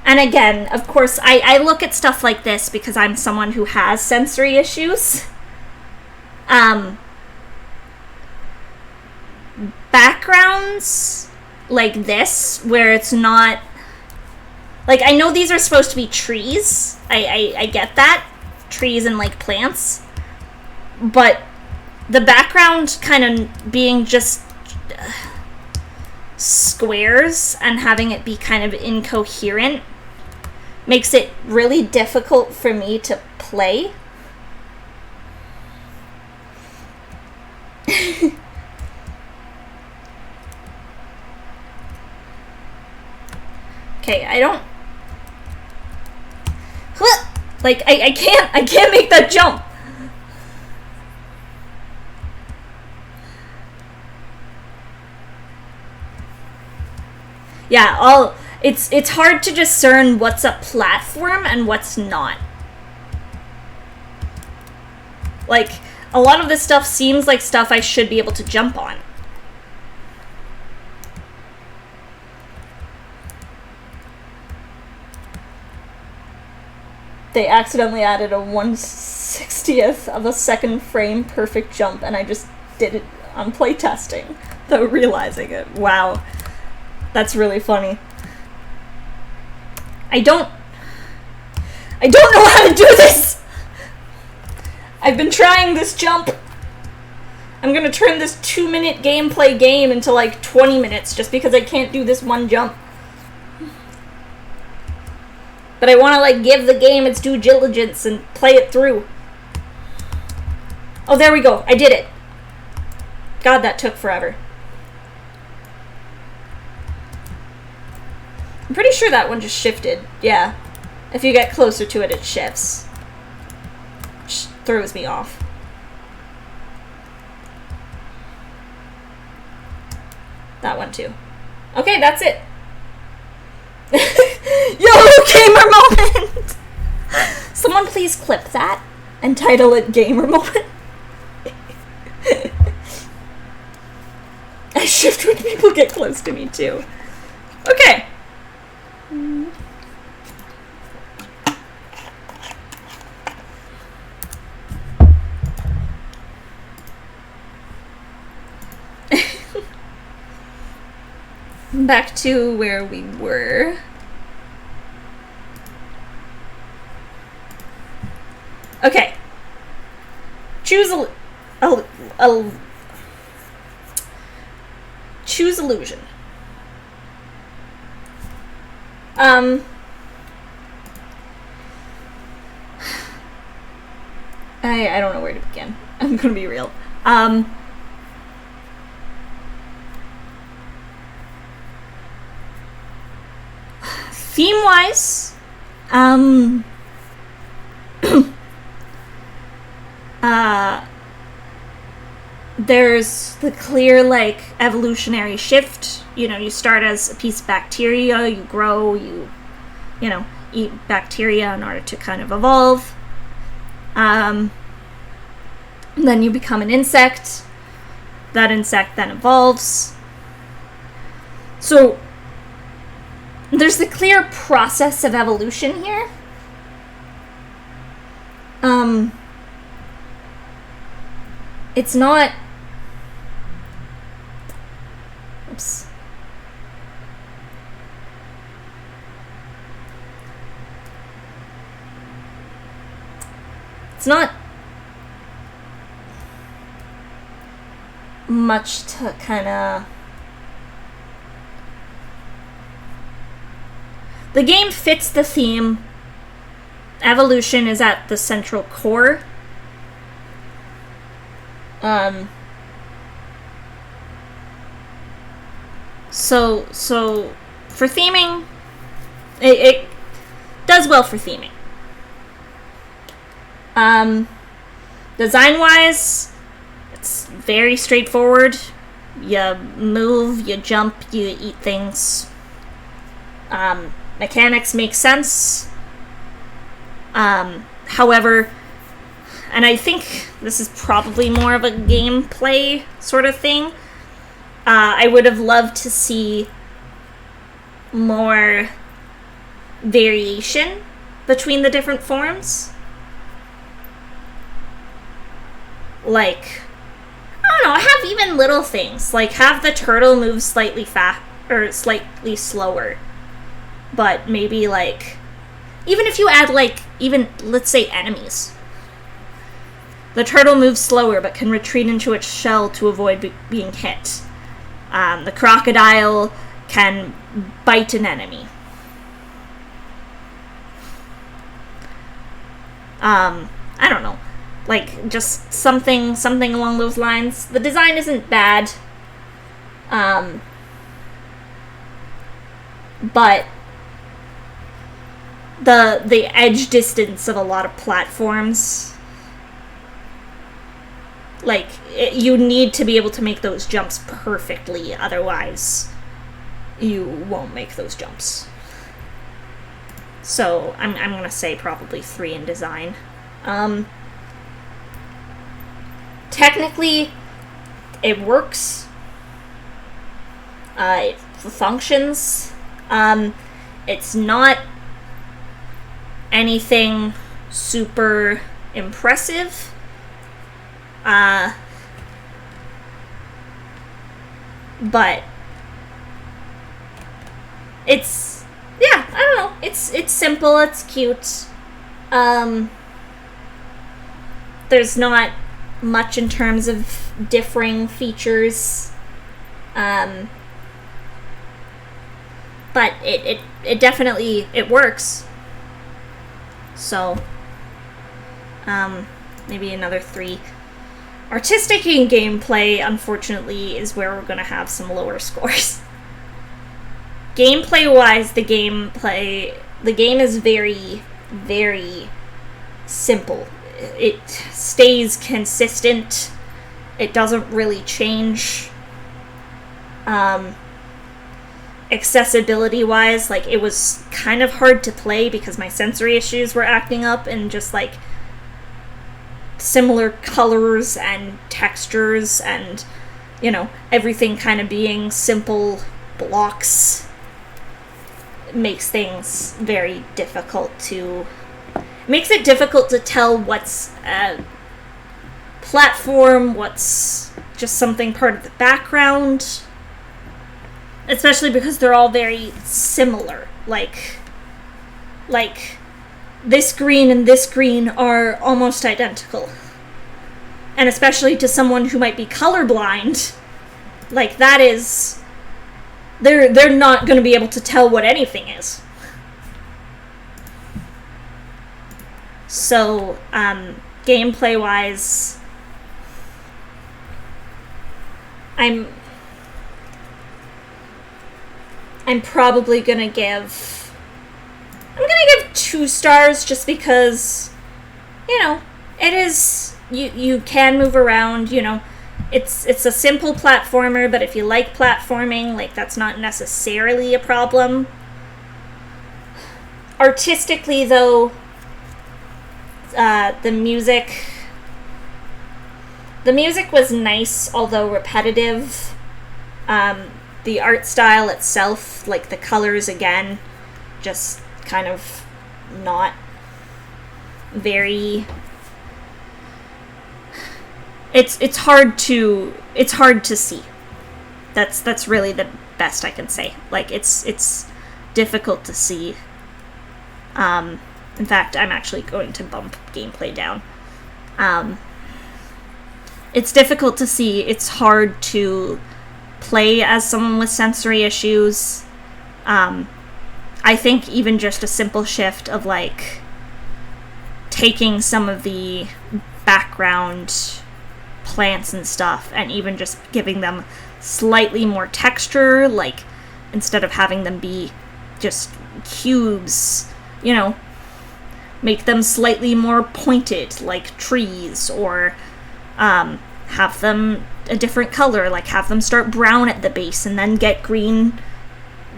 again, of course, I look at stuff like this because I'm someone who has sensory issues. Backgrounds like this, where it's not... Like, I know these are supposed to be trees. I get that. Trees and, like, plants. But the background kind of being just... squares and having it be kind of incoherent makes it really difficult for me to play. Okay, I don't... Like, I can't make that jump. Yeah, it's hard to discern what's a platform and what's not. Like, a lot of this stuff seems like stuff I should be able to jump on. They accidentally added a 1/60th of a second frame perfect jump, and I just did it on playtesting, though realizing it. Wow. That's really funny. I don't know how to do this! I've been trying this jump. I'm gonna turn this 2-minute gameplay game into like 20 minutes just because I can't do this one jump. But I wanna like give the game its due diligence and play it through. Oh, there we go. I did it. God, that took forever. I'm pretty sure that one just shifted. Yeah. If you get closer to it, it shifts. Which throws me off. That one too. Okay, that's it. Yo, gamer moment! Someone please clip that and title it gamer moment. I shift when people get close to me too. Okay. Back to where we were. Okay. Choose choose illusion. I don't know where to begin. I'm gonna be real. Theme-wise, there's the clear, like, evolutionary shift. You know, you start as a piece of bacteria, you grow, you know, eat bacteria in order to kind of evolve. Then you become an insect. That insect then evolves. So, there's the clear process of evolution here. It's not... Oops. It's not much to kind of... The game fits the theme. Evolution is at the central core. So for theming, it does well for theming. Design-wise, it's very straightforward. You move, you jump, you eat things. Mechanics make sense. However, and I think this is probably more of a gameplay sort of thing, I would have loved to see more variation between the different forms. Like, I don't know, have even little things. Like, have the turtle move slightly or slightly slower. But maybe, like, even if you add, like, even, let's say, enemies. The turtle moves slower but can retreat into its shell to avoid being hit. The crocodile can bite an enemy. I don't know. Like, just something along those lines. The design isn't bad. But the edge distance of a lot of platforms, like, you need to be able to make those jumps perfectly, otherwise you won't make those jumps. So I'm gonna say probably 3 in design. Technically, it works. It functions. It's not anything super impressive. But it's, yeah, I don't know. It's simple, it's cute. There's not much in terms of differing features. But it definitely, it works. So, maybe another 3. Artistic and gameplay, unfortunately, is where we're going to have some lower scores. Gameplay-wise, the game is very, very simple. It stays consistent. It doesn't really change. Accessibility-wise, like, it was kind of hard to play because my sensory issues were acting up, and just, like, similar colors and textures and, you know, everything kind of being simple blocks makes things very difficult to... makes it difficult to tell what's a platform, what's just something part of the background. Especially because they're all very similar. Like this green and this green are almost identical. And especially to someone who might be colorblind, like, that is... They're not going to be able to tell what anything is. So, gameplay-wise, I'm probably going to give... I'm going to give 2 stars just because, you know, it is... You can move around, you know. It's a simple platformer, but if you like platforming, like, that's not necessarily a problem. Artistically, though, the music was nice, although repetitive. The art style itself, like the colors again, just kind of not very... It's hard to see. That's really the best I can say. Like, it's difficult to see. In fact, I'm actually going to bump gameplay down. It's difficult to see. It's hard to play as someone with sensory issues. I think even just a simple shift of, like, taking some of the background plants and stuff and even just giving them slightly more texture, like, instead of having them be just cubes, you know, make them slightly more pointed, like trees, or have them a different color, like have them start brown at the base and then get green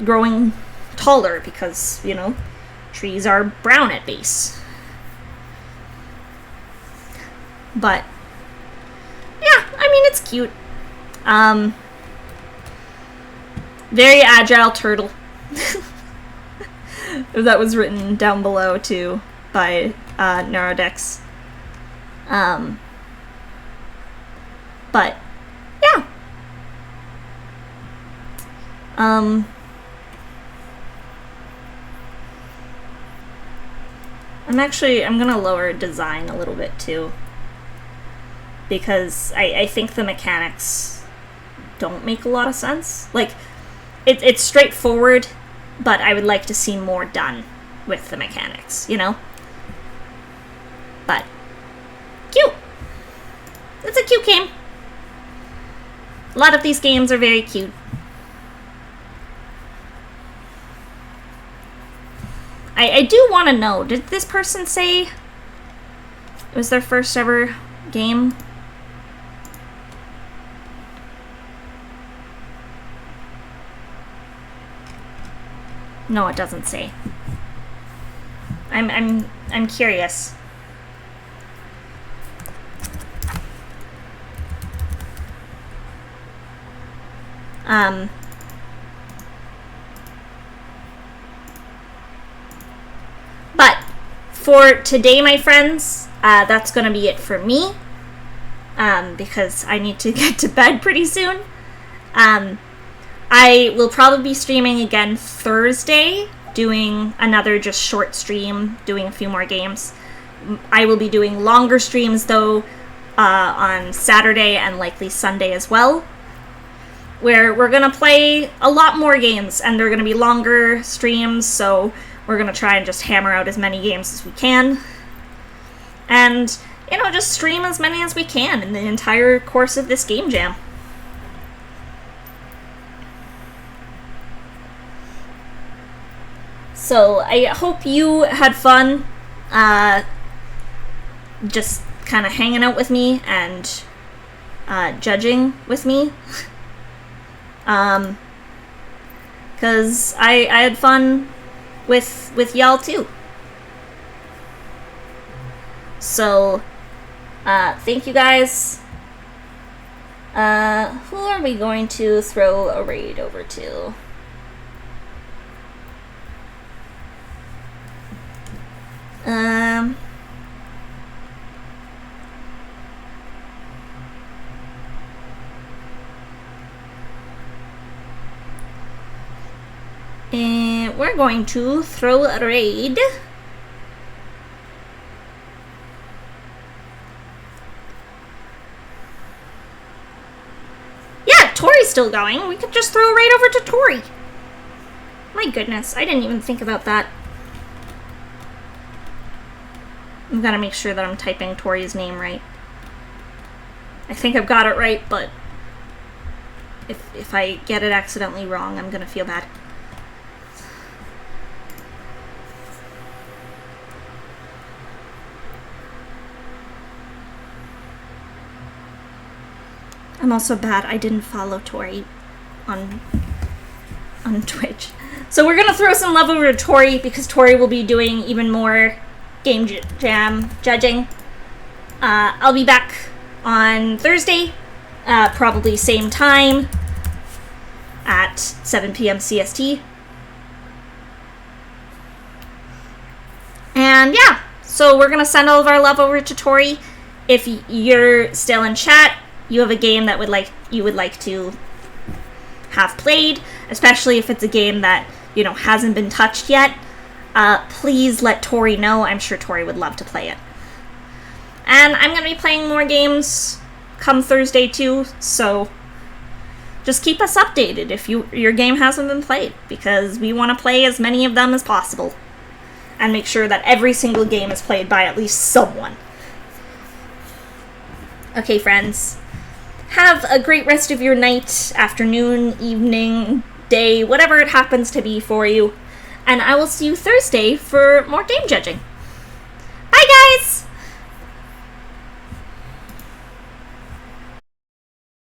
growing taller because, you know, trees are brown at base. But yeah, I mean, it's cute. Very agile turtle. That was written down below too by Neurodex. But yeah. I'm gonna lower design a little bit too, because I think the mechanics don't make a lot of sense. Like, it's straightforward, but I would like to see more done with the mechanics, you know? But, cute! It's a cute game. A lot of these games are very cute. I do want to know, did this person say it was their first ever game? No, it doesn't say. I'm curious. But for today, my friends, that's gonna be it for me. Because I need to get to bed pretty soon. I will probably be streaming again Thursday, doing another just short stream, doing a few more games. I will be doing longer streams, though, on Saturday and likely Sunday as well, where we're going to play a lot more games, and they're going to be longer streams, so we're going to try and just hammer out as many games as we can. And, you know, just stream as many as we can in the entire course of this game jam. So I hope you had fun just kind of hanging out with me and judging with me. Because I had fun with y'all too. So thank you guys. Who are we going to throw a raid over to? And we're going to throw a raid still going. We could just throw right over to Tori. My goodness, I didn't even think about that. I've got to make sure that I'm typing Tori's name right. I think I've got it right, but if I get it accidentally wrong, I'm gonna feel bad. I'm also bad. I didn't follow Tori on Twitch. So we're gonna throw some love over to Tori because Tori will be doing even more Game Jam judging. I'll be back on Thursday, probably same time at 7 p.m. CST. And yeah, so we're gonna send all of our love over to Tori. If you're still in chat, you have a game that you would like to have played, especially if it's a game that, you know, hasn't been touched yet, please let Tori know. I'm sure Tori would love to play it. And I'm going to be playing more games come Thursday too, so just keep us updated if your game hasn't been played, because we want to play as many of them as possible and make sure that every single game is played by at least someone. Okay, friends. Have a great rest of your night, afternoon, evening, day, whatever it happens to be for you. And I will see you Thursday for more game judging. Bye, guys!